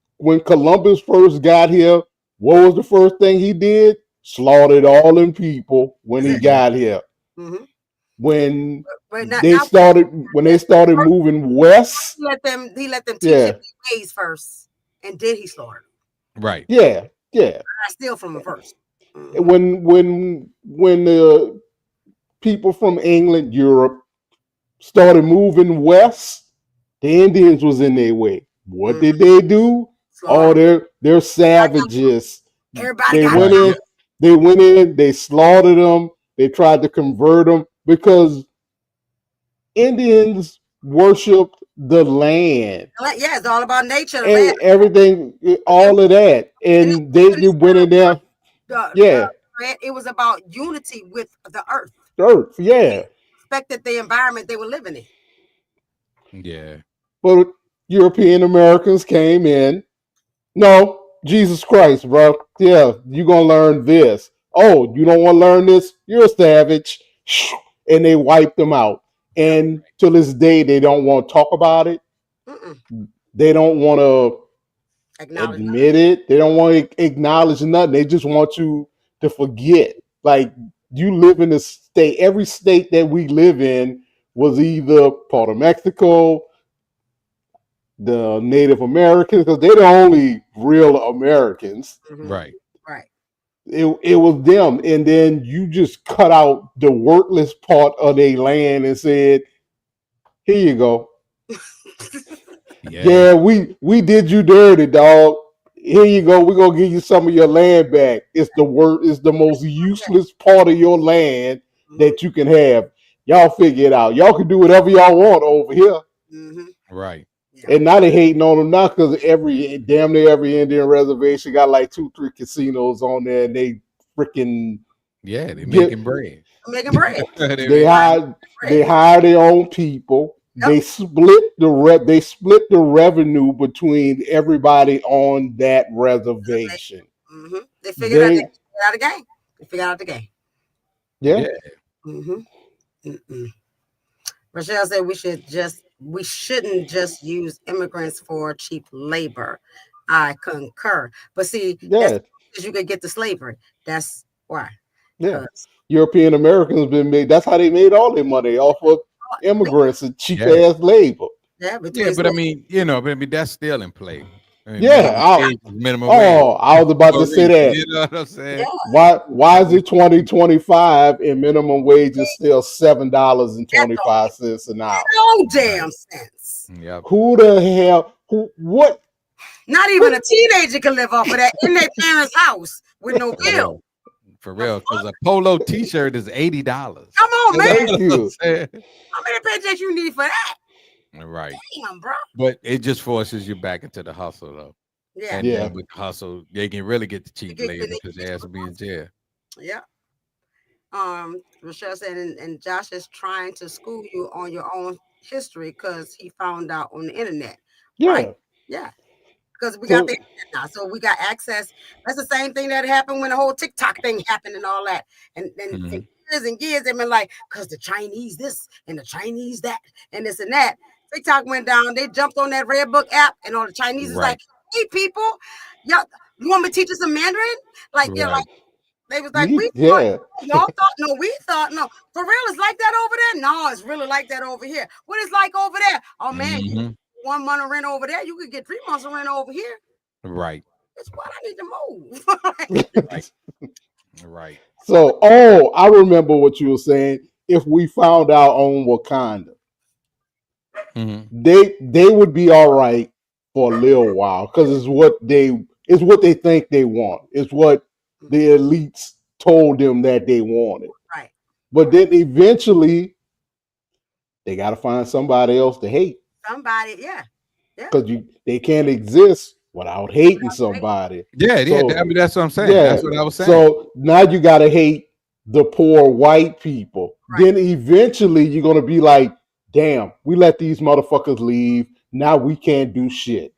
Columbus first got here, what was the first thing he did? Slaughtered all them people when he got here. Mhm. When But they started moving west, he let them teach yeah, him their ways first, and then he slaughtered them. Right. yeah, yeah. I steal from him first. And when the people from England, Europe started moving west, the Indians was in their way. What did they do? Oh, Slaughter. they're savages. Everybody They got went Right. in, they slaughtered them, they tried to convert them because Indians worshipped the land yeah, it's all about nature, the and land. everything, all of that. And they went in there, yeah, It was about unity with the earth. earth, yeah. Respected the environment they were living in. Yeah. But European Americans came in. No, Jesus Christ, bro. Yeah, you gonna learn this. Oh, you don't want to learn this? You're a savage. And they wiped them out. And to this day, they don't want to talk about it. They don't want to admit it. They don't want to acknowledge nothing. They just want you to forget. Like, you live in a state. Every state that we live in was either part of Mexico, the Native Americans, because they're the only real Americans. Right. Right. It was them, and then you just cut out the worthless part of their land and said, "Here you go. Yeah, we did you dirty, dog. Here you go. We're gonna give you some of your land back. It's the most useless part of your land that you can have. Y'all figure it out. Y'all can do whatever y'all want over here." Right. And now they hating on them now because damn near every Indian reservation got like 2-3 casinos on there, and they freaking Yeah, they making bread. making bread. They hire their own people. Yep. They split the revenue between everybody on that reservation. Mm-hmm. They figured out the game. They figured out the game. Yeah. Mm-hmm. Rochelle said we shouldn't just use immigrants for cheap labor. I concur. But see, that's because you could get to slavery. That's why. Yeah. European Americans been made. That's how they made all their money, off of immigrants and cheap ass labor. Yeah, but I mean, that's still in play. I mean, minimum wage. I was about to say that. You know what I'm saying? Why is it 2025 and minimum wage is still $7.25 an hour? No damn sense. Yep. Who the hell? What? Not even a teenager can live off of that in their parents' house with no bill. For real, because a polo T-shirt is $80. Come on, man. Thank you. How many paychecks you need for that? Right. Damn, bro. But it just forces you back into the hustle, though. Yeah. And then with the hustle, they can really get the cheap labor because they have to be in jail. Yeah. Rochelle said, and Josh is trying to school you on your own history because he found out on the internet. Yeah. Right? Yeah. Because we got the internet now, so we got access. That's the same thing that happened when the whole TikTok thing happened and all that. And years and years they've been like, because the Chinese this and the Chinese that and this and that. TikTok went down. They jumped on that Red Book app, and all the Chinese is like, "Hey, people, y'all, you want me to teach you some Mandarin?" Like they're like, they was like, "We thought, y'all thought no, we thought no, for real, it's like that over there. No, it's really like that over here. What is like over there? Oh man, you 1 month of rent over there, you could get 3 months of rent over here. Right. That's why I need to move." Right. So, I remember what you were saying. If we found our own Wakanda. They would be all right for a little while because it's what they think they want. It's what the elites told them that they wanted. Right. But then eventually they got to find somebody else to hate. Somebody, yeah. Because they can't exist without hating somebody. Yeah, I mean, that's what I'm saying. Yeah, that's what I was saying. So now you got to hate the poor white people. Right. Then eventually you're going to be like, damn, we let these motherfuckers leave. Now we can't do shit.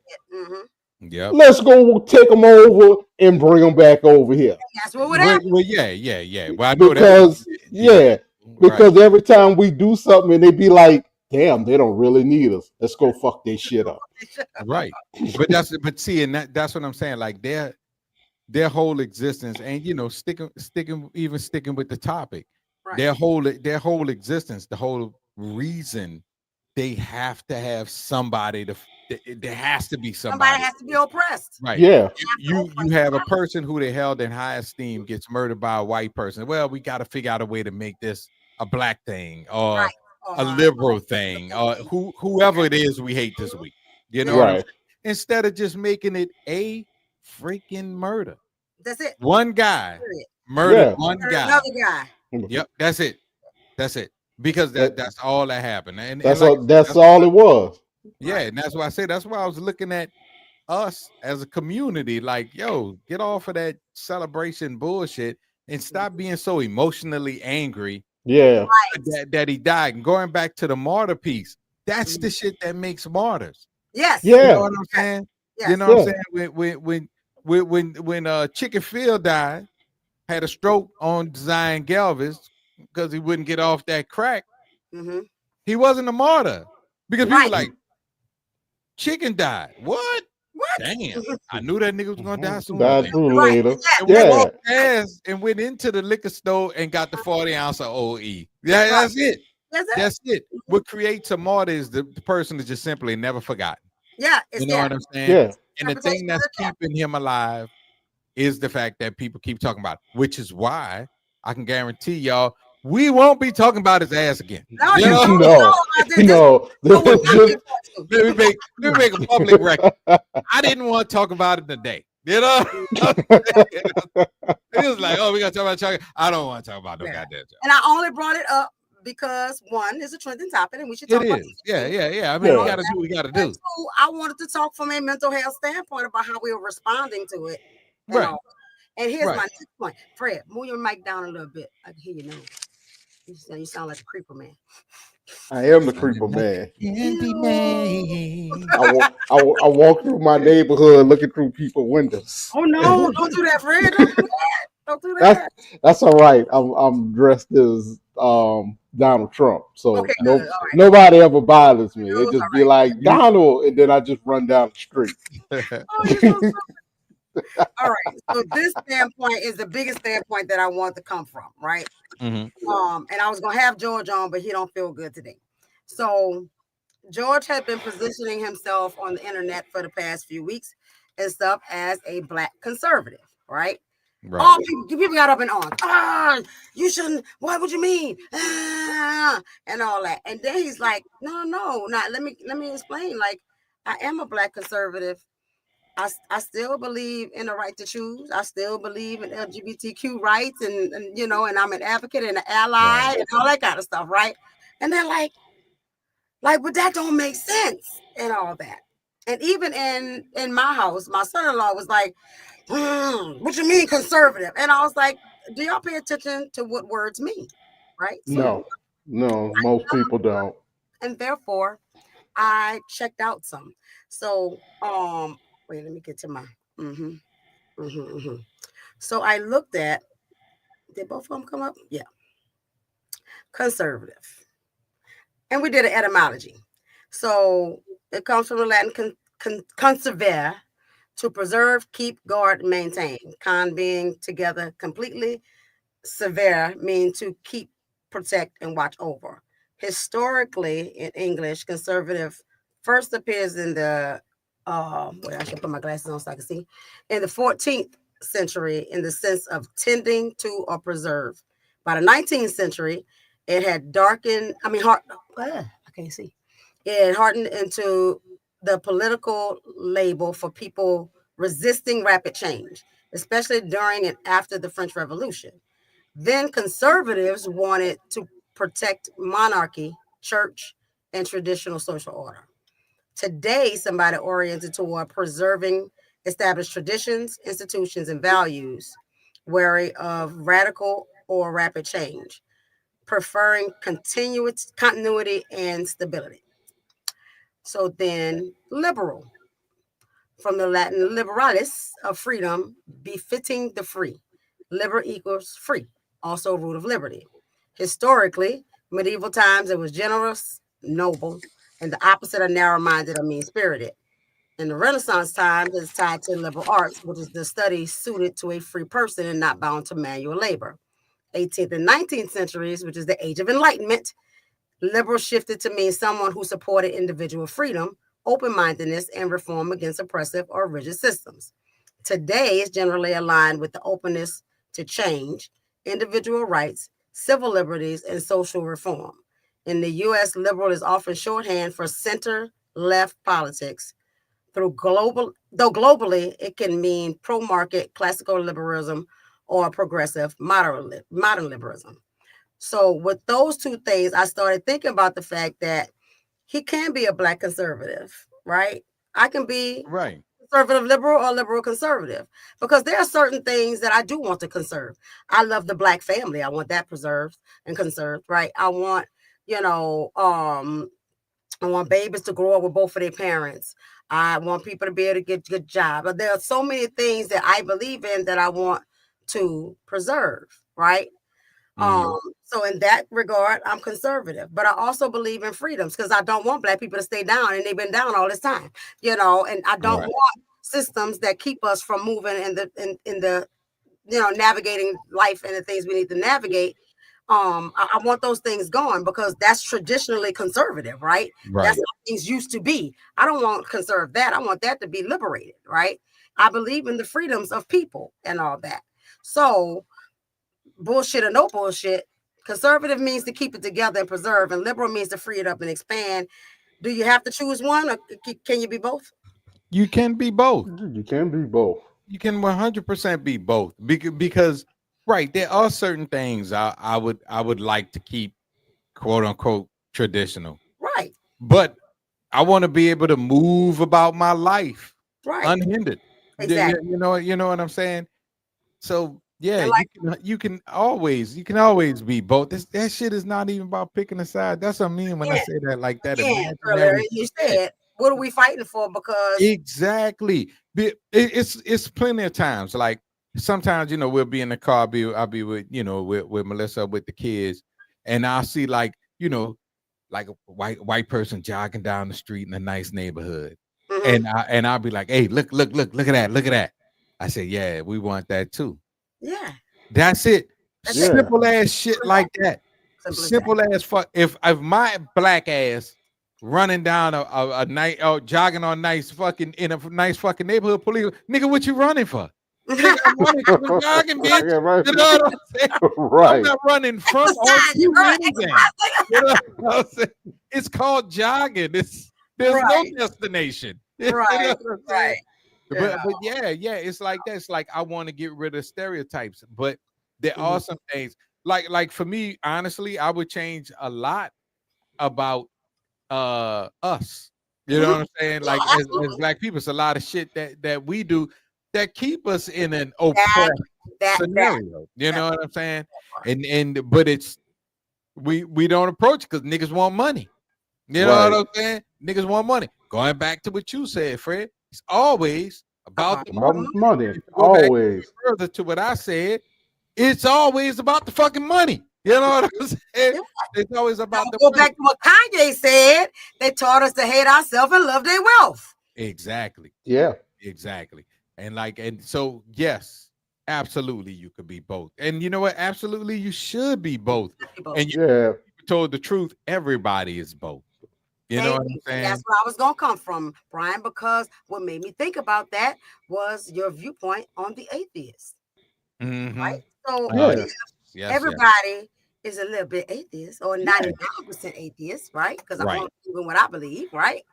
Yeah. Let's go take them over and bring them back over here. That's what would happen. Well, yeah. Well, I know because every time we do something and they be like, damn, they don't really need us. Let's go fuck their shit up. Right. But that's what I'm saying. Like their whole existence, and sticking with the topic, right. Their whole existence, the whole reason they have to have somebody there has to be somebody has to be oppressed. Right. Yeah. You have a person who they held in high esteem gets murdered by a white person. Well, we got to figure out a way to make this a black thing or a liberal thing or whoever it is we hate this week. You know what I'm saying? Instead of just making it a freaking murder. That's it. One guy murdered one guy. Another guy. Yep, that's it. Because that's all that happened. And that's all it was. Yeah, and that's why I say that's why I was looking at us as a community, like, yo, get off of that celebration bullshit and stop being so emotionally angry. Yeah. That he died. And going back to the martyr piece, that's the shit that makes martyrs. Yes. Yeah. You know what I'm saying? Yes. You know what I'm saying? When Chicken Phil died, had a stroke on Zion Galvez because he wouldn't get off that crack. He wasn't a martyr because people were like, Chicken died. What? Damn. I knew that nigga was gonna die soon. Later. And went into the liquor store and got the 40 ounce of OE. Yeah, that's it. That's it. What creates a martyr is the person is just simply never forgotten. Yeah. You know what I'm saying? Yeah. And the thing that's keeping him alive is the fact that people keep talking about it, which is why I can guarantee y'all we won't be talking about his ass again. No. Let me make a public record. I didn't want to talk about it today. You know? It was like, we got to talk about Chuck. I don't want to talk about no goddamn Chuck. And I only brought it up because one is a trending topic and we should talk about it. Yeah. I mean, we got to do what we got to do. So I wanted to talk from a mental health standpoint about how we were responding to it. Right. And here's my next point. Fred, move your mic down a little bit. I can hear you now. You sound like a creeper man. I am the creeper man. Candyman. I walk through my neighborhood looking through people's windows. Oh no! Don't do that, Fred. Don't do that. Don't do that. That's all right. I'm dressed as Donald Trump, so Okay, good. All right. nobody ever bothers me. They All just be right. like Donald, and then I just run down the street. Oh, you're so all right. So this standpoint is the biggest standpoint that I want to come from, right? Mm-hmm. And I was gonna have George on, but he don't feel good today. So George had been positioning himself on the internet for the past few weeks and stuff as a black conservative, right? Right. All people got up in arms. Ah, you shouldn't. What would you mean? Ah, and all that. And then he's like, no, not. Let me explain. Like, I am a black conservative. I still believe in the right to choose. I still believe in LGBTQ rights, and you know, and I'm an advocate and an ally and all that kind of stuff, right? And they're like, but that don't make sense and all that. And even in my house, my son-in-law was like, what you mean conservative? And I was like, do y'all pay attention to what words mean? Right? So No, most people don't. and therefore I checked out some. So wait, let me get to my So I looked at, did both of them come up? Yeah. Conservative. And we did an etymology. So it comes from the Latin conservare, to preserve, keep, guard, maintain. Con being together completely. Severe mean to keep, protect, and watch over. Historically, in English, conservative first appears in the wait, I should put my glasses on so I can see. In the 14th century, in the sense of tending to or preserve. By the 19th century, it had darkened. I can't see. It had hardened into the political label for people resisting rapid change, especially during and after the French Revolution. Then conservatives wanted to protect monarchy, church, and traditional social order. Today, somebody oriented toward preserving established traditions, institutions, and values, wary of radical or rapid change, preferring continuity and stability. So then, liberal, from the Latin liberalis, of freedom, befitting the free. Liber equals free, also root of liberty. Historically, medieval times, it was generous, noble, and the opposite of narrow-minded or mean-spirited. In the Renaissance times, it's tied to liberal arts, which is the study suited to a free person and not bound to manual labor. 18th and 19th centuries, which is the age of enlightenment, liberal shifted to mean someone who supported individual freedom, open-mindedness, and reform against oppressive or rigid systems. Today is generally aligned with the openness to change, individual rights, civil liberties, and social reform. In the U.S., liberal is often shorthand for center-left politics. Though globally, it can mean pro-market, classical liberalism, or progressive modern liberalism. So with those two things, I started thinking about the fact that he can be a black conservative, right? I can be Right. conservative liberal or liberal conservative, because there are certain things that I do want to conserve. I love the black family. I want that preserved and conserved, right? I want, I want babies to grow up with both of their parents. I want people to be able to get a good job. But there are so many things that I believe in that I want to preserve, right? So in that regard, I'm conservative, but I also believe in freedoms because I don't want black people to stay down, and they've been down all this time, and I don't want systems that keep us from moving in the navigating life and the things we need to navigate. I want those things going because that's traditionally conservative, right? That's how things used to be. I don't want to conserve that. I want that to be liberated, right? I believe in the freedoms of people and all that. So bullshit or no bullshit, conservative means to keep it together and preserve, and liberal means to free it up and expand. Do you have to choose one, or can you be both? You can be both. You can be both. You can 100% be both because right, there are certain things I would like to keep, quote unquote, traditional. Right. But I want to be able to move about my life right unhindered. Exactly. You know what I'm saying? So Yeah, like, you can always be both. That shit is not even about picking a side. That's what I mean when I say that, like that again, earlier imaginary you shit. said, what are we fighting for? Because Exactly. It's plenty of times. Like sometimes, we'll be in the car. I'll be with with Melissa with the kids, and I'll see like like a white person jogging down the street in a nice neighborhood, mhm, and I'll be like, hey, look at that. I say, yeah, we want that too. yeah, That's it. that's it. Yeah. Simple ass shit like that. Simple as that. Simple as fuck. If my black ass running down a night or jogging on nice fucking in a nice fucking neighborhood, police nigga, what you running for? Nigga, I'm running because I'm jogging, bitch. Yeah, right. You know what I'm saying? I'm Right. not running from That's a or sign, to right, anything. You know what I'm saying? It's called jogging. There's no Right. destination. You know Right, what I'm saying? right. But yeah, it's like that. It's like I want to get rid of stereotypes, but there are some things like for me, honestly, I would change a lot about us. You know what I'm saying? Like as black people, it's a lot of shit that we do that keep us in an oppressed That scenario. You know what I'm saying? And but it's we don't approach it because niggas want money. You know what I'm saying? Niggas want money. Going back to what you said, Fred, it's always about the money. Money. If you go back Always. further to what I said, it's always about the fucking money. You know what I'm saying? It's always about the go money. back to what Kanye said. They taught us to hate ourselves and love their wealth. Exactly. Yeah. Exactly. And so yes, absolutely you could be both. And you know what? Absolutely you should be both. And you told the truth, everybody is both. You know what I'm saying? That's where I was gonna come from, Brian, because what made me think about that was your viewpoint on the atheist. Right? So everybody is a little bit atheist or 99% atheist, right? Because I'm only believing what I believe, right?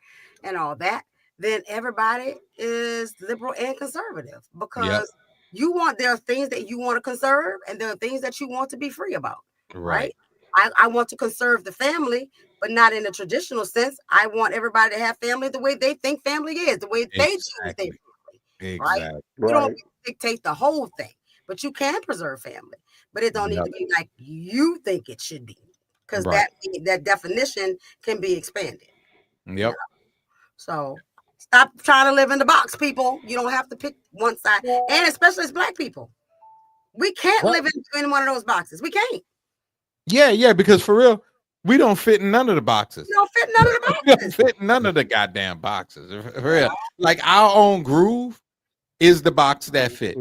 And all that. Then everybody is liberal and conservative because there are things that you want to conserve and there are things that you want to be free about. Right. I want to conserve the family, but not in a traditional sense. I want everybody to have family the way they think family is, the way they choose their family. Right? You don't dictate the whole thing, but you can preserve family. But it don't need to be like you think it should be, because that definition can be expanded. Yep. You know? So stop trying to live in the box, people. You don't have to pick one side, and especially as black people, we can't live in one of those boxes. We can't. Yeah, because for real, we don't fit in none of the boxes. We don't fit in none of the boxes. We don't fit in none of the goddamn boxes. For real. Like our own groove is the box that fit.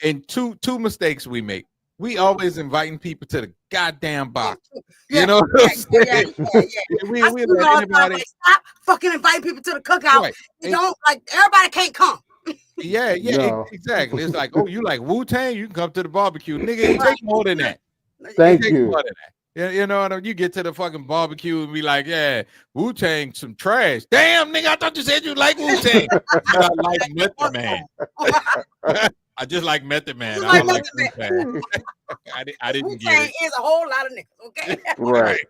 And two mistakes we make. We always inviting people to the goddamn box. You know what I'm saying? We let anybody stop fucking inviting people to the cookout. You don't like everybody can't come. Exactly. It's like, oh, you like Wu-Tang? You can come to the barbecue. Nigga, it take more than that. Thank you. You know what I mean? You get to the fucking barbecue and be like, yeah, Wu-Tang some trash. Damn, nigga, I thought you said you like Wu-Tang. I like Metta Man. I just like Method Man. I don't like Wu-Tang. I didn't get it. Is a whole lot of niggas, okay? Right.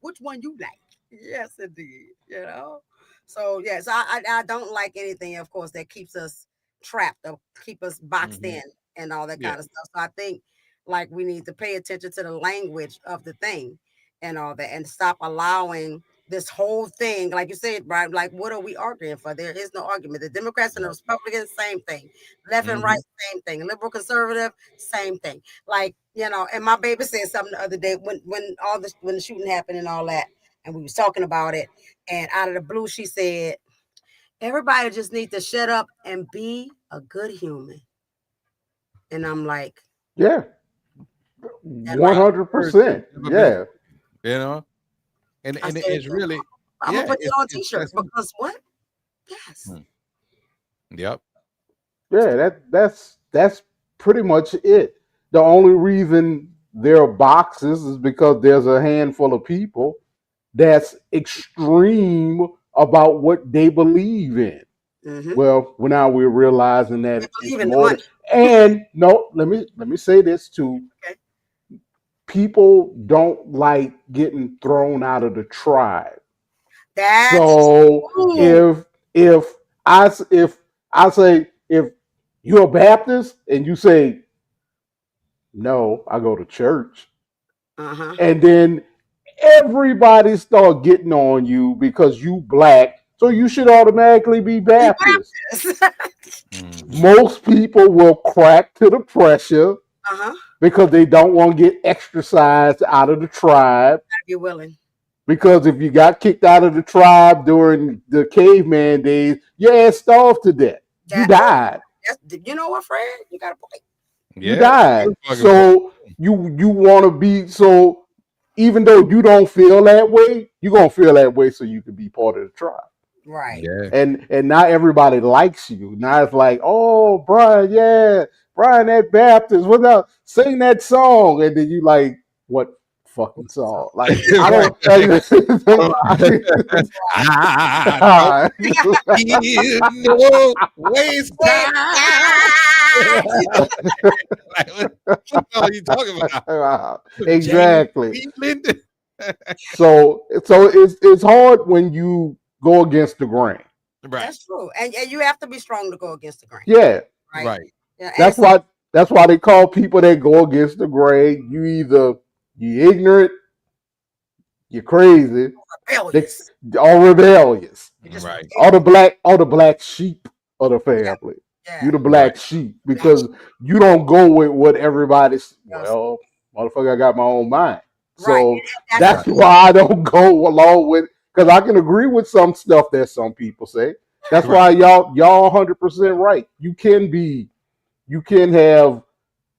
Which one you like? Yes, indeed. You know? So, yes, I don't like anything, of course, that keeps us trapped or keep us boxed in and all that kind of stuff. So I think like we need to pay attention to the language of the thing and all that and stop allowing this whole thing, like you said, Brian, like what are we arguing for? There is no argument. The Democrats and the Republicans, same thing. Left and right, same thing. Liberal, conservative, same thing. Like, you know, and my baby said something the other day when the shooting happened and all that, and we was talking about it, and out of the blue, she said, everybody just needs to shut up and be a good human. And I'm like, 100%. Yeah. You know, and it's really, I'm gonna put it on a t-shirt because what? Yes. Yep. Yeah, that's pretty much it. The only reason there are boxes is because there's a handful of people that's extreme about what they believe in. Well, now we're realizing that it's more. And no, let me say this too. Okay. People don't like getting thrown out of the tribe. That's so if I say if you're a Baptist, and you say, no, I go to church. And then everybody start getting on you because you black, so you should automatically be Baptist. Most people will crack to the pressure because they don't want to get extracized out of the tribe. You're willing. Because if you got kicked out of the tribe during the caveman days, your ass starved to death. You died. You know what, Fred? You got a point. You died. So you want to be, so even though you don't feel that way, you're gonna feel that way so you can be part of the tribe. Right. Yeah. And not everybody likes you. Now it's like, oh, Brian, yeah, Brian, that Baptist, what up? Sing that song. And then you like, what fucking song? Like, I don't waste time. What are you talking about? Exactly. So it's hard when you go against the grain. Right. That's true. And you have to be strong to go against the grain. Yeah. Right. Yeah, that's why they call people that go against the grain, you either you ignorant, you're crazy, rebellious. All rebellious. Right. All the black sheep of the family. Yeah. You the black sheep because you don't go with what everybody's. Well, motherfucker, I got my own mind. So that's why I don't go along with, because I can agree with some stuff that some people say. That's why y'all 100% right. You can have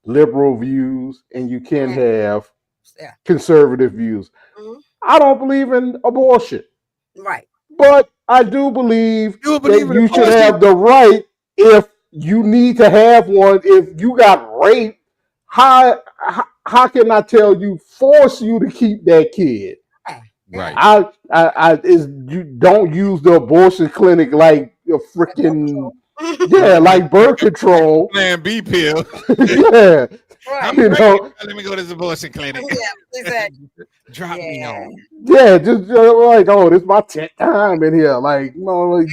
liberal views and you can have conservative views. I don't believe in abortion. Right. But I do believe that you should have the right, if you need to have one, if you got raped, how can I tell you, force you to keep that kid? Right. You don't use the abortion clinic like a freaking like birth control. Plan B pill. Yeah. Right. Let me go to the abortion clinic. Yeah, exactly. Drop me on. Yeah, just like, oh, this is my 10th time in here. Like, no, like,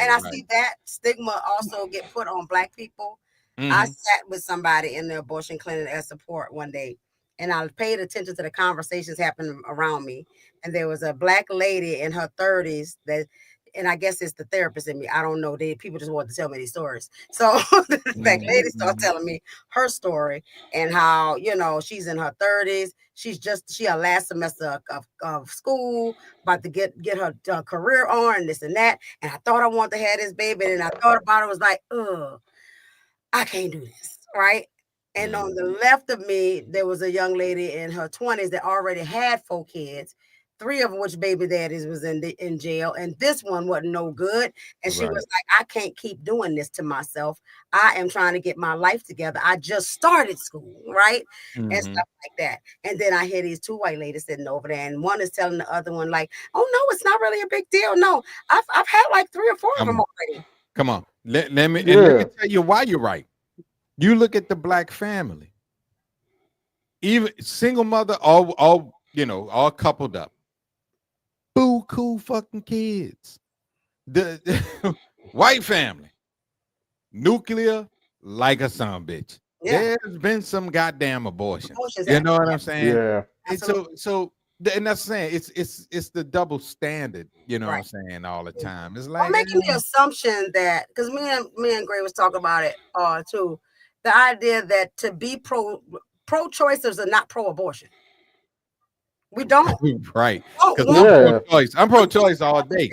and I see that stigma also get put on black people. I sat with somebody in the abortion clinic as support one day, and I paid attention to the conversations happening around me. And there was a black lady in her 30s that, and I guess it's the therapist in me, I don't know. People just want to tell me these stories. So the black lady started telling me her story and how, she's in her 30s. She her last semester of school, about to get her career on and this and that. And I thought I wanted to have this baby. And I thought about it, was like, ugh, I can't do this. Right. And on the left of me, there was a young lady in her 20s that already had 4 kids, 3 of which baby daddies was in jail, and this one wasn't no good. And she was like, I can't keep doing this to myself. I am trying to get my life together. I just started school, right? And stuff like that. And then I hear these 2 white ladies sitting over there, and one is telling the other one, like, oh no, it's not really a big deal. No, I've had like 3 or 4 of them already. Come on. Let me tell you why you're right. You look at the black family, even single mother, all coupled up. Boo cool fucking kids. The white family, nuclear like a son bitch. Yeah. There's been some goddamn abortion. You know what I'm saying? Yeah. And and that's saying it's the double standard. You know what I'm saying, all the time. It's like I'm making the assumption that, because me and Gray was talking about it too. The idea that to be pro-choicers are not pro-abortion. We don't. Right. Because I'm pro-choice all day.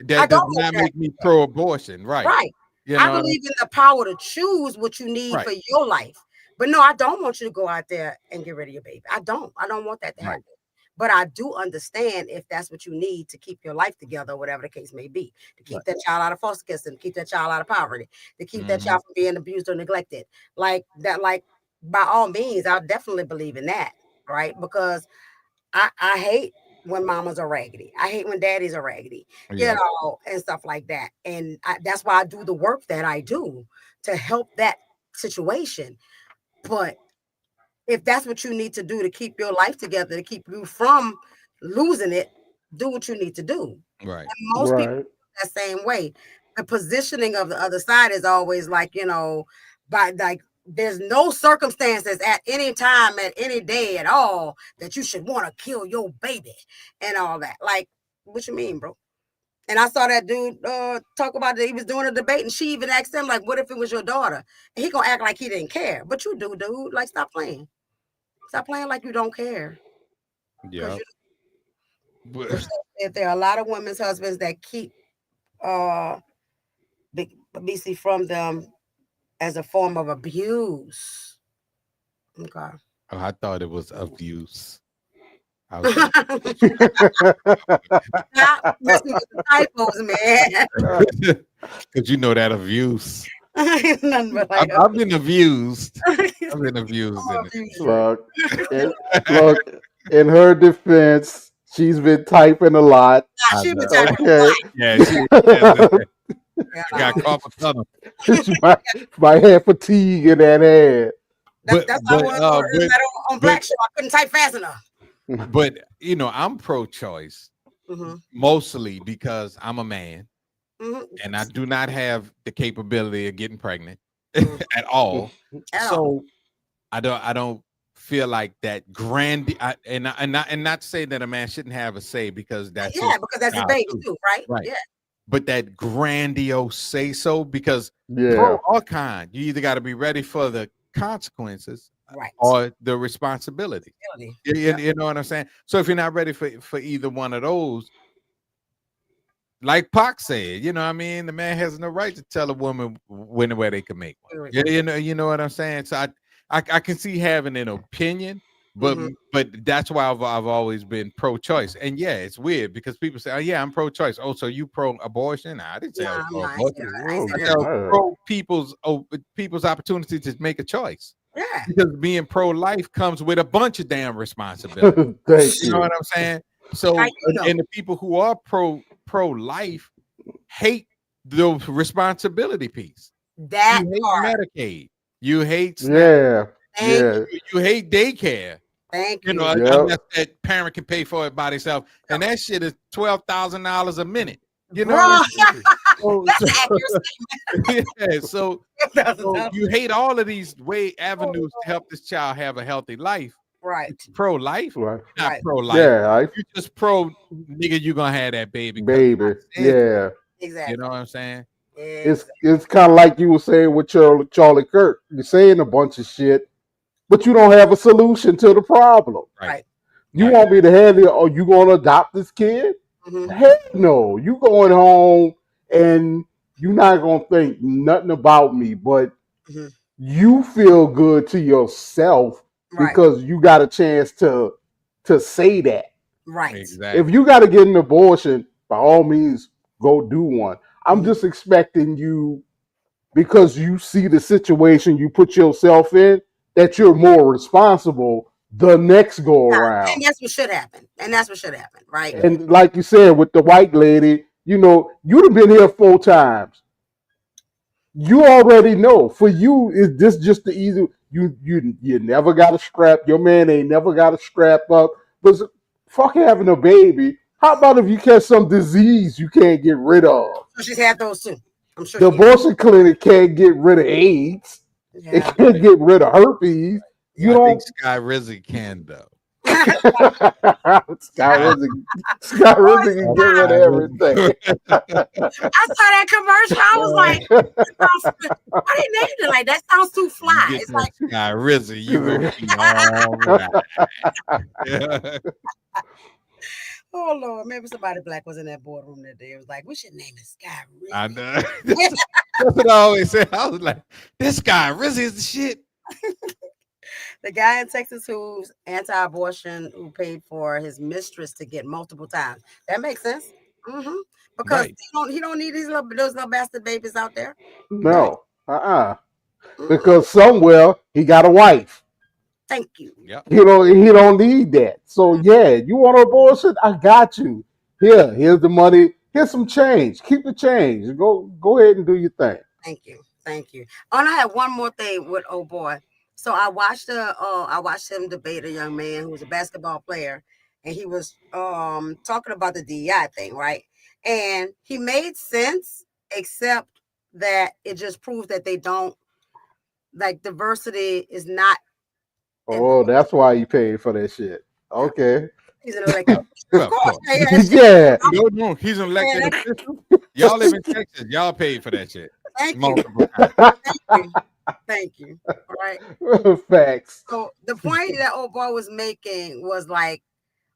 That does not make me pro-abortion. Right. Right. I believe in the power to choose what you need for your life. But no, I don't want you to go out there and get rid of your baby. I don't want that to happen. But I do understand if that's what you need to keep your life together, whatever the case may be, to keep that child out of foster care, to keep that child out of poverty, to keep that child from being abused or neglected. Like that, by all means, I definitely believe in that, right? Because I hate when mamas are raggedy. I hate when daddies are raggedy, and stuff like that. And that's why I do the work that I do to help that situation. But if that's what you need to do to keep your life together, to keep you from losing it, do what you need to do. Right. And most people that same way. The positioning of the other side is always like, But like, there's no circumstances at any time, at any day at all, that you should want to kill your baby and all that. Like, what you mean, bro? And I saw that dude talk about that he was doing a debate, and she even asked him, like, what if it was your daughter? And he gonna act like he didn't care. But you do, dude. Like, stop playing. Stop playing like you don't care. Yeah. If there are a lot of women's husbands that keep BC from them as a form of abuse. Okay. Oh, I thought it was abuse. I was Stop messing with the typos, man. because you know that abuse. Nothing but like I've been abused. I've been abused. Look, in her defense, she's been typing a lot. She's been typing Okay. a lot. Yeah, she got carpal tunnel. She might have fatigue in that head. That's why I was on Black Show. I couldn't type fast enough. But you know, I'm pro-choice mostly because I'm a man, and I do not have the capability of getting pregnant at all. So I don't feel like that and not to say that a man shouldn't have a say, because that's because that's his baby too, right? Right. Yeah. But that grandiose say so, because pro or con, you either got to be ready for the consequences, right, or the responsibility. You know what I'm saying? So if you're not ready for either one of those, like Phuck said, you know what I mean, the man has no right to tell a woman when and where they can make one. You know what I'm saying? So I can see having an opinion, but that's why I've always been pro-choice. And yeah, it's weird because people say, oh yeah, I'm pro-choice. Oh, so you pro-abortion? Nah, I didn't say I was pro-abortion. I said pro people's opportunity to make a choice. Yeah. Because being pro-life comes with a bunch of damn responsibility. You know what I'm saying? So and the people who are pro-life hate the responsibility piece. That you hate part. Medicaid. You hate you hate daycare. Thank you. You know, unless that parent can pay for it by themselves, and that shit is $12,000 a minute. You know what I'm saying? Yeah, so you hate all of these avenues to help this child have a healthy life. Right. Pro-life, right. Not pro-life. Yeah, you just nigga, you gonna have that baby. Yeah. Exactly. You know what I'm saying? It's kind of like you were saying with Charlie Kirk. You're saying a bunch of shit, but you don't have a solution to the problem. Right. You want me to have it, or you gonna adopt this kid? Hell no. You going home and you're not gonna think nothing about me, but you feel good to yourself because you got a chance to say that. Right. Exactly. If you got to get an abortion, by all means, go do one. I'm just expecting you, because you see the situation you put yourself in, that you're more responsible the next go around. And that's what should happen. Right? And like you said with the white lady, you know, you'd have been here 4 times. You already know. For you, is this just the easy? You never got a strap. Your man ain't never got a strap up. But fuck having a baby. How about if you catch some disease you can't get rid of? So she's had those too. I'm sure. The abortion clinic can't get rid of AIDS. Yeah. It can't get rid of herpes. I think Sky Rizzy can though. Sky Rizzy can get rid of everything. I saw that commercial. I was like, why they named it like that? Sounds too fly. It's like Sky Rizzy, you will be all right. Oh Lord, maybe somebody black was in that boardroom that day. It was like, we should name it Sky Rizzy. I know. That's what I always say. I was like, this Sky Rizzy is the shit. The guy in Texas who's anti-abortion, who paid for his mistress to get multiple times. That makes sense. Because he don't need those little bastard babies out there. No. Because somewhere he got a wife. Thank you. Yep. He don't need that. So yeah, you want an abortion? I got you. Here's the money. Here's some change. Keep the change. Go ahead and do your thing. Thank you. Oh, and I have one more thing with old boy. So I watched him debate a young man who was a basketball player, and he was talking about the DEI thing, right? And he made sense, except that it just proves that they don't like diversity is not. Oh, that's why you paid for that shit. Okay. He's an elected. Well, Of course. Yeah. No, he's an elected official. Y'all live in Texas. Y'all paid for that shit. Thank you. Multiple times. Thank you. All right. Facts. So the point that old boy was making was like,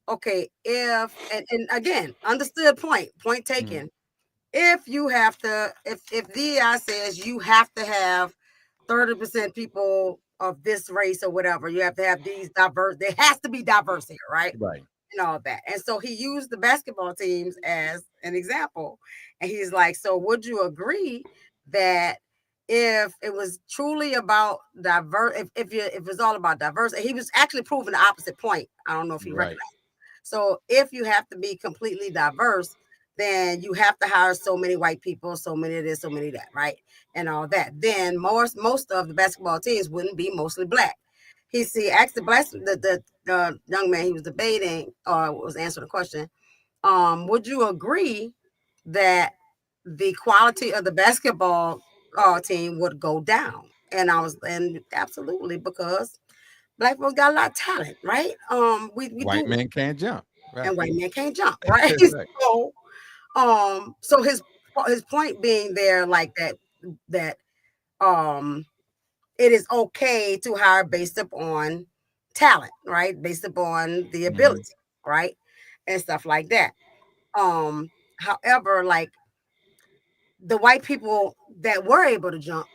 okay, if and again, understood point taken. If you have to, if DEI says you have to have 30% people of this race or whatever, you have to have these diverse. There has to be diverse here, right? Right. And all that. And so he used the basketball teams as an example. And he's like, so would you agree that if it was truly about diverse, if it's all about diversity, he was actually proving the opposite point. I don't know if he recognized. So if you have to be completely diverse, then you have to hire so many white people, so many of this, so many of that, right? And all that. Then most of the basketball teams wouldn't be mostly black. He asked the young man he was debating or was answering the question. Would you agree that the quality of the basketball team would go down? And absolutely, because black folks got a lot of talent, right? White men can't jump, right? And white men can't jump, right? So his point being there, like that it is okay to hire based upon talent, right? Based upon the ability, right? And stuff like that. However, like the white people that were able to jump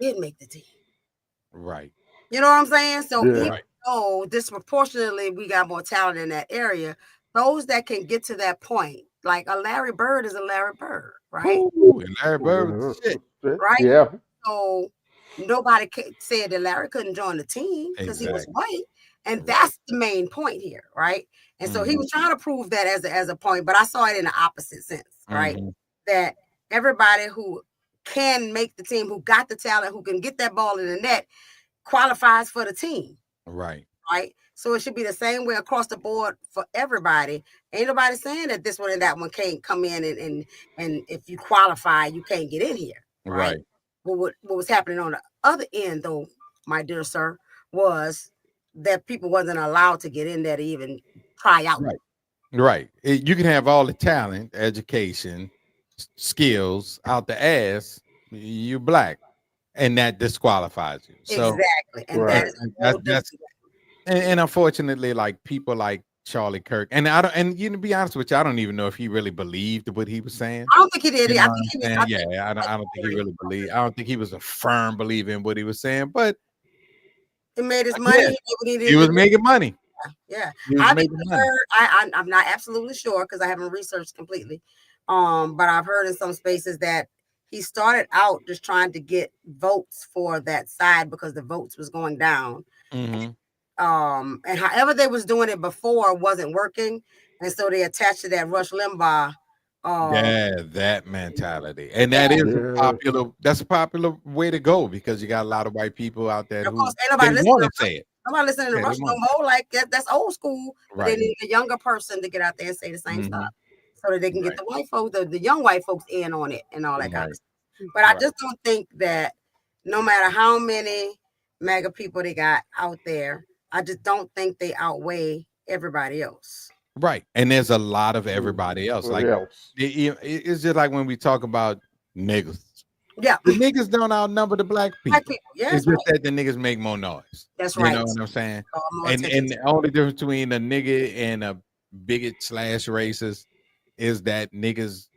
didn't make the team. Right. You know what I'm saying? So even Right. though disproportionately we got more talent in that area, those that can get to that point, like a Larry Bird is a Larry Bird, right? Ooh, and Larry Bird was shit. Right? Yeah. So nobody said that Larry couldn't join the team because he was white. And that's the main point here, right? And so he was trying to prove that as a point, but I saw it in the opposite sense, right? That everybody who can make the team, who got the talent, who can get that ball in the net, qualifies for the team. Right. Right. So it should be the same way across the board for everybody. Ain't nobody saying that this one and that one can't come in and if you qualify, you can't get in here. Right. But what was happening on the other end, though, my dear sir, was that people wasn't allowed to get in there to even try out. Right. You can have all the talent, education, skills out the ass. You're black, and that disqualifies you. So, exactly. And that's and unfortunately, like people like Charlie Kirk, and I don't, and you know, to be honest with you, I don't even know if he really believed what he was saying. I don't think he did. I don't think he really believed. I don't think he was a firm believer in what he was saying, but he made his money. He was making money. Yeah. I'm not absolutely sure because I haven't researched completely. But I've heard in some spaces that he started out just trying to get votes for that side because the votes was going down. And however they was doing it before wasn't working. And so they attached to that Rush Limbaugh. That mentality. And that is a popular way to go because you got a lot of white people out there who want to say it. Nobody listening to Rush no more. Like that's old school. Right. They need a younger person to get out there and say the same stuff so that they can get the white folks, the young white folks in on it and all that kind of stuff. But I just don't think that no matter how many MAGA people they got out there, I just don't think they outweigh everybody else. Right. And there's a lot of everybody else. Like it's just like when we talk about niggas. Yeah. The niggas don't outnumber the black people. Yeah, it's just that the niggas make more noise. That's right. You know what I'm saying? And the only difference between a nigga and a bigot / racist is that niggas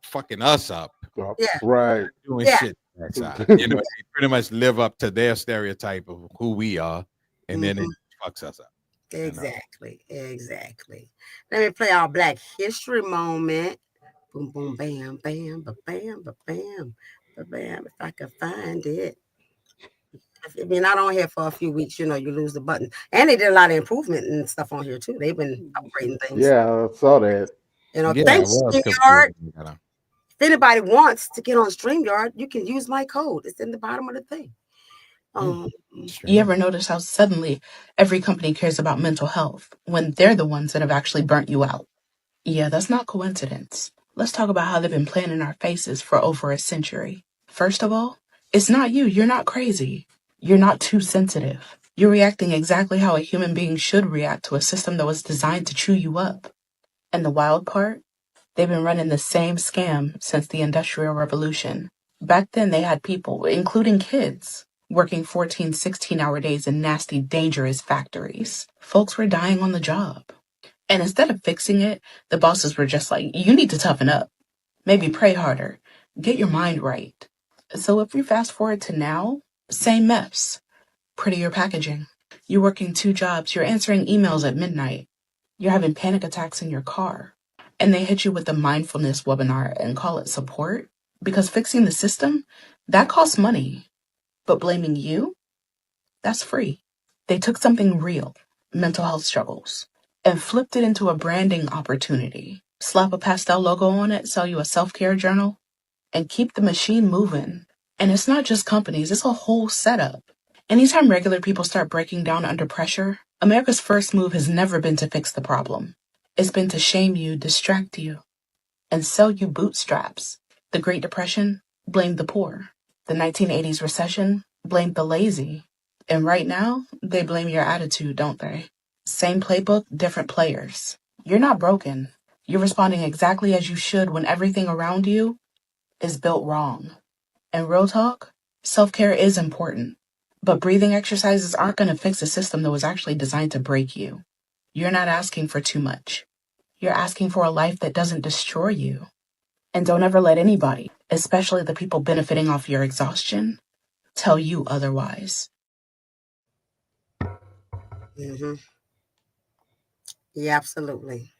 fucking us up. Yeah. Right. Doing shit that side. You know, they pretty much live up to their stereotype of who we are, and then it fucks us up. Exactly. Let me play our Black History moment. Boom, boom, bam, bam, ba bam, ba bam, ba bam. If I can find it. If you're not on here for a few weeks, you know, you lose the button. And they did a lot of improvement and stuff on here too. They've been upgrading things. Yeah, I saw that. You know, thanks StreamYard. If anybody wants to get on StreamYard, you can use my code. It's in the bottom of the thing. You ever notice how suddenly every company cares about mental health when they're the ones that have actually burnt you out? Yeah, that's not coincidence. Let's talk about how they've been playing in our faces for over a century. First of all, It's not you. You're not crazy. You're not too sensitive. You're reacting exactly how a human being should react to a system that was designed to chew you up. And the wild part? They've been running the same scam since the Industrial Revolution. Back then, they had people, including kids, working 14, 16-hour days in nasty, dangerous factories. Folks were dying on the job. And instead of fixing it, the bosses were just like, you need to toughen up. Maybe pray harder. Get your mind right. So if you fast forward to now, same mess. Prettier packaging. You're working 2 jobs. You're answering emails at midnight. You're having panic attacks in your car. And they hit you with a mindfulness webinar and call it support. Because fixing the system, that costs money. But blaming you, that's free. They took something real, mental health struggles, and flipped it into a branding opportunity. Slap a pastel logo on it, sell you a self-care journal, and keep the machine moving. And it's not just companies, it's a whole setup. Anytime regular people start breaking down under pressure, America's first move has never been to fix the problem. It's been to shame you, distract you, and sell you bootstraps. The Great Depression blamed the poor. The 1980s recession blamed the lazy. And right now, they blame your attitude, don't they? Same playbook, different players. You're not broken. You're responding exactly as you should when everything around you is built wrong. And real talk, self-care is important. But breathing exercises aren't going to fix a system that was actually designed to break you. You're not asking for too much. You're asking for a life that doesn't destroy you. And don't ever let anybody, especially the people benefiting off your exhaustion, tell you otherwise. Mm-hmm. Yeah, absolutely.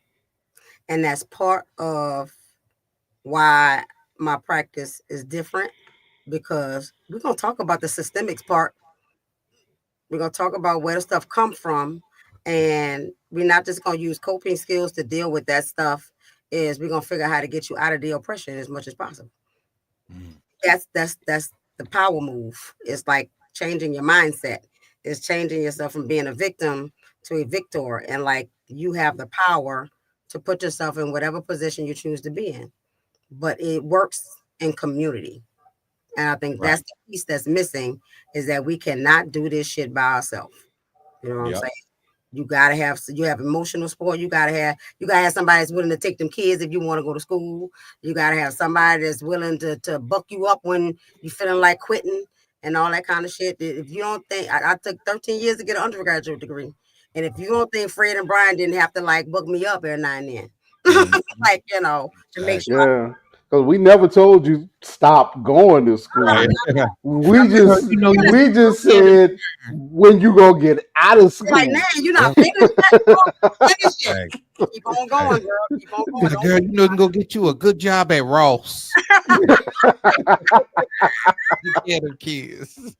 And that's part of why my practice is different, because we're going to talk about the systemics part. We're going to talk about where the stuff come from, and we're not just going to use coping skills to deal with that stuff. Is we're going to figure out how to get you out of the oppression as much as possible. That's the power move. It's like changing your mindset. It's changing yourself from being a victim to a victor, and like you have the power to put yourself in whatever position you choose to be in. But it works in community. And I think that's the piece that's missing, is that we cannot do this shit by ourselves. You know what I'm saying? You gotta have emotional support. You gotta have somebody that's willing to take them kids if you want to go to school. You gotta have somebody that's willing to buck you up when you're feeling like quitting and all that kind of shit. If you don't think, I took 13 years to get an undergraduate degree. And if you don't think Fred and Brian didn't have to like book me up every now and then, like, to make sure. Yeah, because we never told you stop going to school. Right. We just said when you gonna get out of school. Like, now you're not finished. Finish it. Keep on going, girl. Keep on going. Girl, you know, you can go get you a good job at Ross. Yeah, the kids.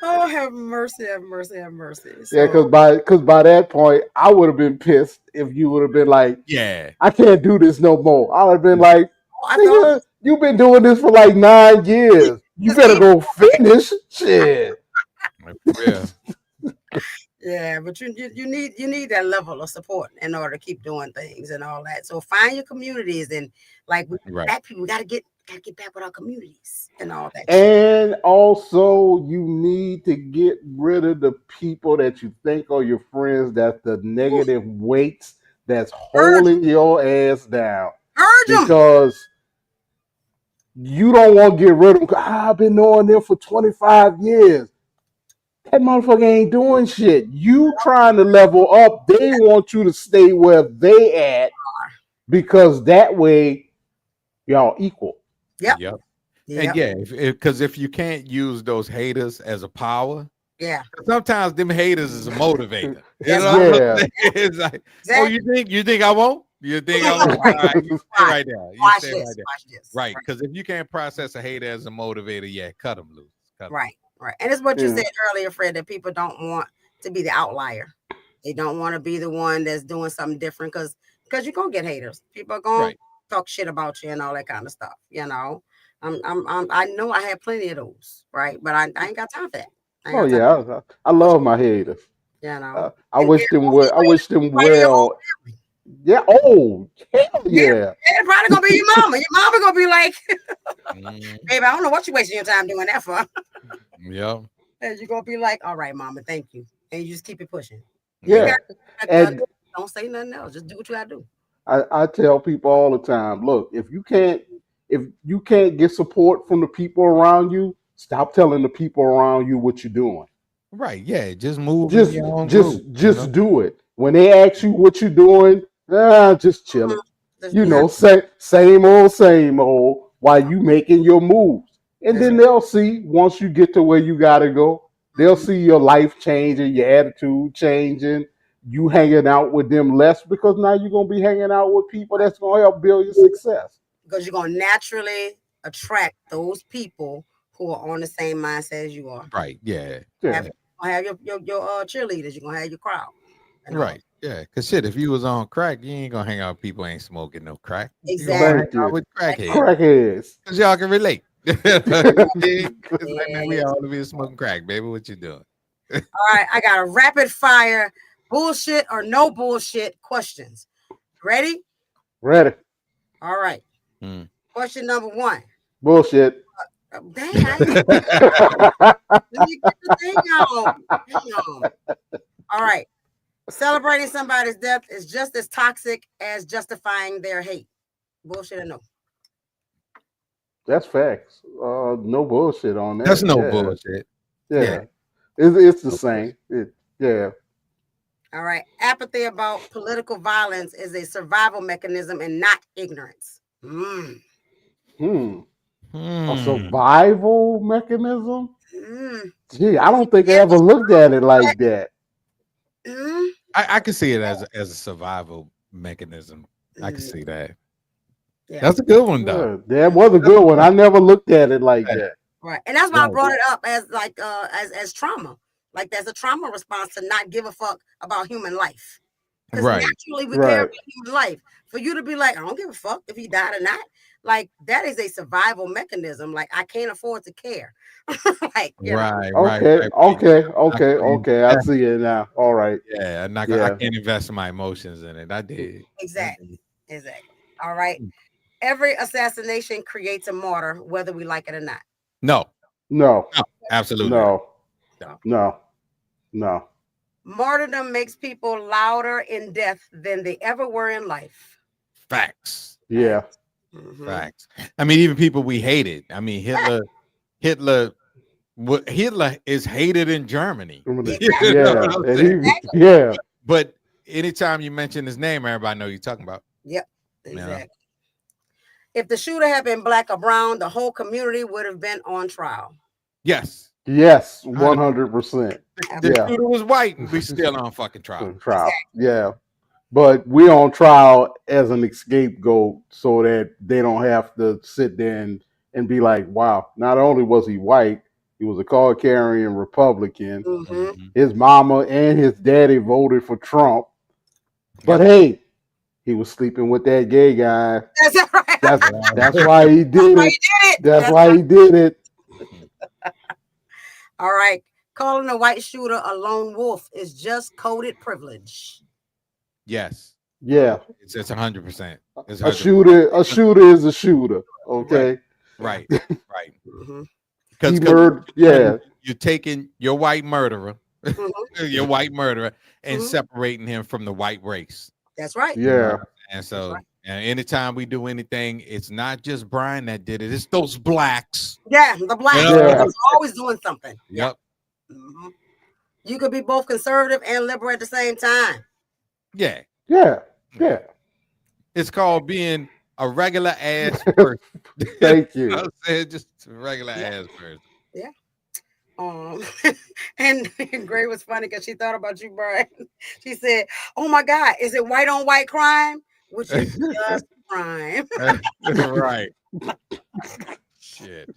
Oh, have mercy, have mercy, have mercy. So, Yeah, because by that point, I would have been pissed if you would have been like, yeah, I can't do this no more. I would have been like, I you've been doing this for like 9 years. You better go finish shit. Yeah. Yeah, but you need that level of support in order to keep doing things and all that. So find your communities, and like black people, we gotta get back with our communities and all that. And also, you need to get rid of the people that you think are your friends. That's the negative weights that's holding your ass down. Because you don't want to get rid of them. I've been knowing them for 25 years. That motherfucker ain't doing shit. You trying to level up. They want you to stay where they at, because that way y'all equal. Yep. And yeah, because if you can't use those haters as a power, sometimes them haters is a motivator. You know? It's like, oh, you think I won't? You think I won't? All right, you stay right there. You stay right there. Watch this. Right, because if you can't process a hater as a motivator, cut them loose. Right. And it's what you said earlier, Fred, that people don't want to be the outlier. They don't want to be the one that's doing something different, because you're gonna get haters. People are gonna talk shit about you and all that kind of stuff. I know I have plenty of those, right? But I ain't got time for that. I love my haters. I wish them well. I wish them well. Yeah. Oh, hell yeah. They're probably gonna be your mama. Your mama gonna be like, Baby, I don't know what you wasting your time doing that for. Yeah. And you're gonna be like, all right, mama, thank you. And you just keep it pushing. Yeah. And Don't say nothing else. Just do what you gotta do. I tell people all the time, look, if you can't get support from the people around you, stop telling the people around you what you're doing. Right. Yeah. Just move in Just your own just groove. just do it. When they ask you what you're doing, just chill it. You know, same old, while you making your moves. And then they'll see once you get to where you gotta go, they'll see your life changing, your attitude changing, you hanging out with them less because now you're gonna be hanging out with people that's gonna help build your success. Because you're gonna naturally attract those people who are on the same mindset as you are. Right. Yeah. Yeah. Have your cheerleaders. You're gonna have your crowd. Right. Yeah. Because shit, if you was on crack, you ain't gonna hang out with people who ain't smoking no crack. Exactly. Thank you. With crackheads. Crackheads. Because y'all can relate. It's like, man, we all be smoking crack, baby. What you doing? All right, I got a rapid fire bullshit or no bullshit questions. Ready? Ready. All right. Question number 1. Bullshit. Dang, let me get the thing on. Hang on. All right. Celebrating somebody's death is just as toxic as justifying their hate. Bullshit or no? That's facts. No bullshit on that. That's no bullshit. Yeah. It's the same. Yeah. All right. Apathy about political violence is a survival mechanism and not ignorance. A survival mechanism? Gee, I don't think I ever looked at it like that. I can see it as a survival mechanism. I can see that. Yeah. That's a good one, though. Yeah, that was a good one. I never looked at it like that. Right. And that's why I brought it up as like as trauma. Like there's a trauma response to not give a fuck about human life. Because naturally we care about human life. For you to be like, I don't give a fuck if he died or not. Like that is a survival mechanism. Like I can't afford to care. Like Okay. I see it now. All right. Yeah, I can't invest my emotions in it. I did. Exactly. All right. Every assassination creates a martyr, whether we like it or not. No, absolutely. No. Martyrdom makes people louder in death than they ever were in life. Facts. Yeah. Facts. I mean, even people we hated. I mean, Hitler is hated in Germany. Yeah. But anytime you mention his name, everybody know you're talking about. Yep. Exactly. If the shooter had been black or brown, the whole community would have been on trial. Yes. 100%. The shooter was white and we still on fucking trial. Exactly. Yeah. But we're on trial as an scapegoat so that they don't have to sit there and be like, wow, not only was he white, he was a card-carrying Republican. His mama and his daddy voted for Trump. But hey, he was sleeping with that gay guy. That's right. That's why he did it. That's why he did it. All right. Calling a white shooter a lone wolf is just coded privilege. Yes. Yeah. It's 100%. A shooter is a shooter. Okay. Right. Because you're taking your white murderer, and separating him from the white race. That's right. Yeah. And so anytime we do anything, it's not just Brian that did it, it's those blacks. Yeah, the blacks are always doing something. Yep. You could be both conservative and liberal at the same time. Yeah. It's called being a regular ass person. Thank you. I'm saying just a regular ass person. Yeah. And Gray was funny because she thought about you, Brian. She said, "Oh my God, is it white on white crime?" Which is just crime. Right. Shit.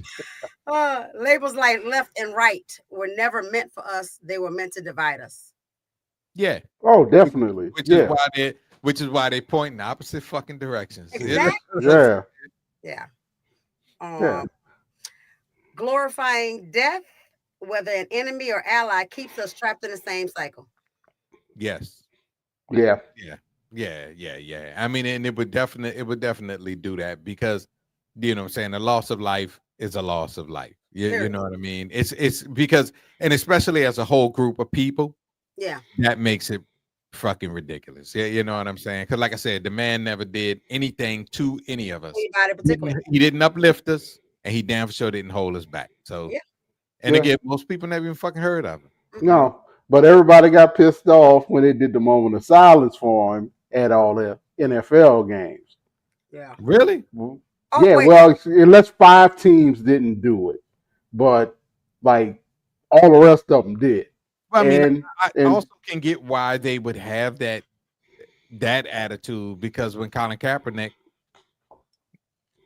Labels like left and right were never meant for us. They were meant to divide us. Yeah. Oh, definitely. Which is why they point in opposite fucking directions. Exactly. Yeah. Glorifying death, whether an enemy or ally, keeps us trapped in the same cycle. Yes. Yeah. I mean, and it would definitely do that because you know what I'm saying, the loss of life is a loss of life. You know what I mean? It's because, and especially as a whole group of people, Yeah. that makes it fucking ridiculous. Yeah, you know what I'm saying? Because like I said, the man never did anything to any of us. Anybody particularly. He didn't uplift us, and he damn sure didn't hold us back. So, Yeah. and Yeah. again, most people never even fucking heard of him. No, but everybody got pissed off when they did the moment of silence for him at all the NFL games. Yeah. Really? Oh, Yeah, wait. well, unless 5 teams didn't do it, but like all the rest of them did. Well, I mean, And I and also can get why they would have that attitude, because when Colin Kaepernick,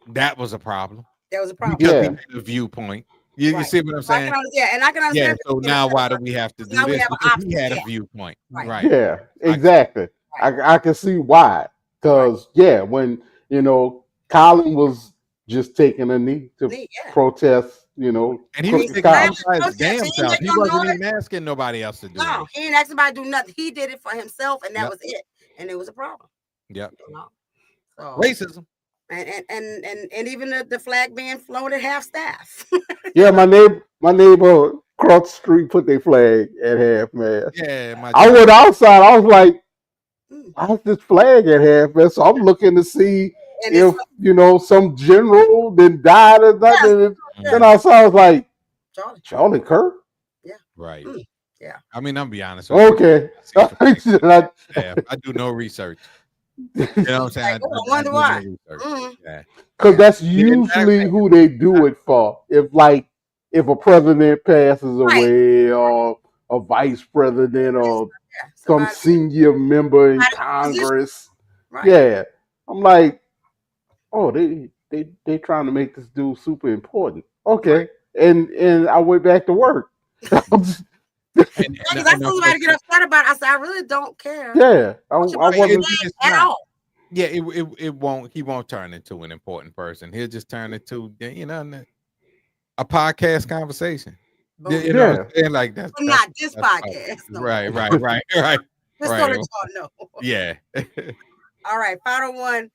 that was a problem That was a problem. because he yeah, had a viewpoint. You Right. see what I'm So I saying? can understand, and I can Yeah. understand. So now why do we have to do Now we this? have an Because he option. had a Yeah. viewpoint. Right. Right. yeah, exactly. I can see why. Because yeah, when Colin was just taking a knee to Yeah. protest, And he was crooked taking cops. it by his Protest. damn He self. ain't He make no wasn't noise. even asking nobody else to do No, it. he ain't asked anybody to do nothing. He did it for himself, and that Yep. was it. And it was a problem. Yep. So Racism. and even the flag being flown at half staff. Yeah, my neighbor across the street put their flag at half mast. Yeah, I went outside. I was like, "Why's this flag at half mast?" So I'm looking to see And if some general then died or nothing. Then I saw, I was like, Charlie Kirk. Yeah. Right. Yeah. I mean, I'm be honest with you. Okay. I do no research. You know what I'm saying? I wonder why. Yeah. Because that's usually who they do it for. If a president passes away, or a vice president, or some senior member in Congress. Right. Yeah. I'm like, oh, they trying to make this dude super important. Okay. And I went back to work. Because I told somebody to get upset about it. I said, I really don't care. Yeah. I wasn't at all. Yeah, it won't. He won't turn into an important person. He'll just turn into a podcast conversation. You know what I'm saying? Like that's not this podcast. No. Right. Just so that y'all know. Yeah. All right. Final one.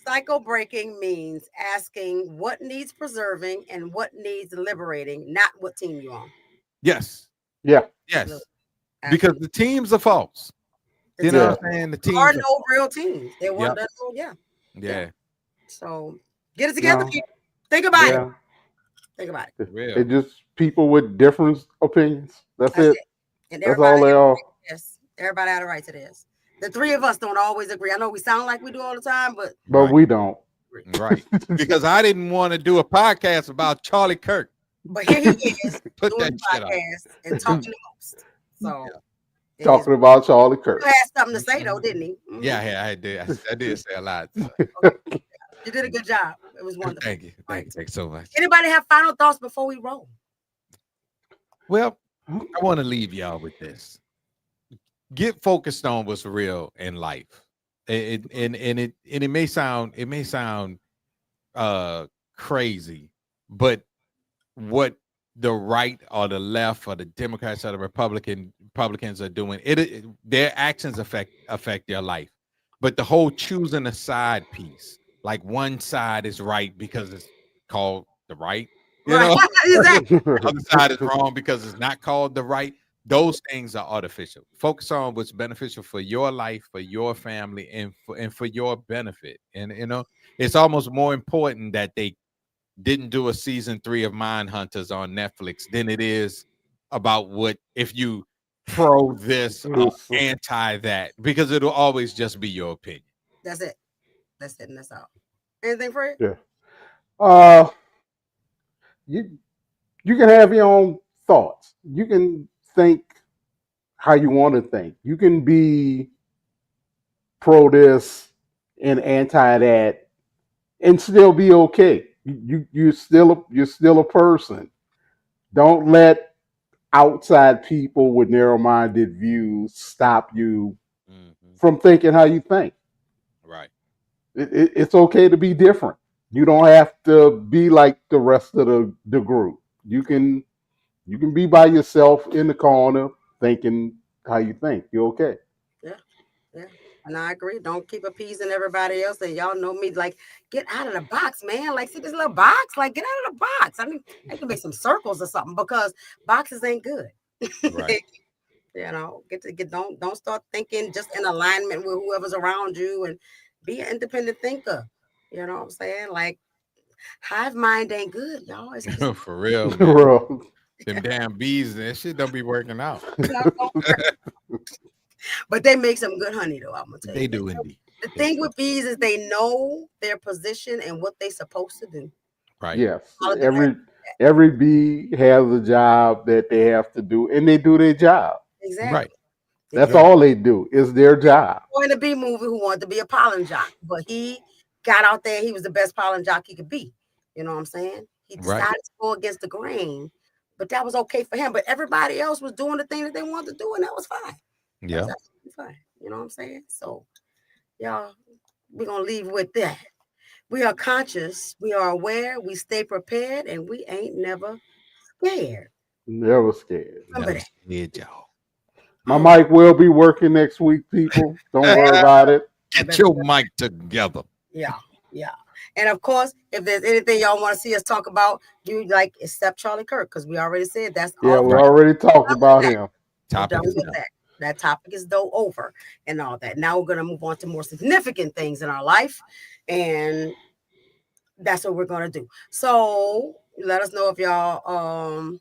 Cyclebreaking means asking what needs preserving and what needs liberating, not what team you're on. Yes. Yeah. Yes. Because the teams are false. You know what I'm saying? The teams are no real teams. They weren't. Yeah. So get it together, people. Think about it. Think about it. They're just people with different opinions. That's it. And that's all they are. Yes. Everybody had a right to this. The three of us don't always agree. I know we sound like we do all the time, but we don't. Right. Because I didn't want to do a podcast about Charlie Kirk. But here he is Put doing that shit podcast and talking the most. So talking about Charlie Kirk. He had something to say though, didn't he? Mm-hmm. Yeah, I did. I did say a lot. You did a good job. It was wonderful. Thank you. Thank you so much. Anybody have final thoughts before we roll? Well, I want to leave y'all with this. Get focused on what's real in life. It may sound crazy, but what the right or the left or the Democrats or the Republicans are doing, their actions affect your life. But the whole choosing a side piece, like one side is right because it's called the right, exactly. The other side is wrong because it's not called the right. Those things are artificial. Focus on what's beneficial for your life, for your family, and for your benefit. And it's almost more important that they didn't do a season 3 of Mindhunters on Netflix than it is about what if you pro this or anti that, because it'll always just be your opinion. That's it. That's it, and that's all. Anything for it? Yeah. You can have your own thoughts. You can think how you want to think. You can be pro this and anti that and still be okay. You're still a person. Don't let outside people with narrow-minded views stop you from thinking how you think. Right. It's okay to be different. You don't have to be like the rest of the group. You can be by yourself in the corner thinking how you think. You're okay. Yeah. And I agree. Don't keep appeasing everybody else. And y'all know me, like, get out of the box, man. Like, see this little box? Like, get out of the box. I mean, I can make some circles or something because boxes ain't good. Right. You know, don't start thinking just in alignment with whoever's around you, and be an independent thinker. You know what I'm saying? Like, hive mind ain't good, y'all. It's just For real, man. Bro. Them damn bees and that shit don't be working out. not gonna work. But they make some good honey, though. I'm gonna tell They you. do indeed. The thing with bees is they know their position and what they're supposed to do. Right. Yes. All of them Every bee has a job that they have to do, and they do their job. exactly. Right. That's all they do is their job. In the bee movie who wanted to be a pollen jock, but he got out there. He was the best pollen jock he could be. You know what I'm saying? He decided Right. to go against the grain, but that was okay for him. But everybody else was doing the thing that they wanted to do, and that was fine. That Yeah. was absolutely fine. You know what I'm saying? So, y'all, we're gonna leave with that. We are conscious, we are aware, we stay prepared, and we ain't never scared. Never scared. Remember Never that. scared, y'all. My mic will be working next week, people. Don't worry about it. Get your mic together. Yeah. And of course, if there's anything y'all want to see us talk about, you like except Charlie Kirk, because we already said that's Yeah, all. we already talked about him. We're Topic done is with done. that. That topic is though over and all that. Now we're gonna move on to more significant things in our life, and that's what we're gonna do. So let us know if y'all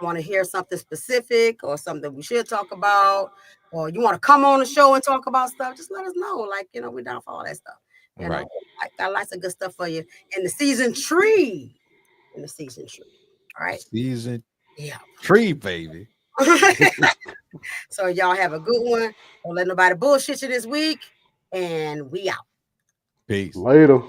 want to hear something specific or something we should talk about, or you want to come on the show and talk about stuff. Just let us know. Like, you know, we're down for all that stuff. You Right. know, I got lots of good stuff for you in the season tree. In the season tree. All right. Season Yeah. tree, baby. So y'all have a good one. Don't let nobody bullshit you this week. And we out. Peace. Later.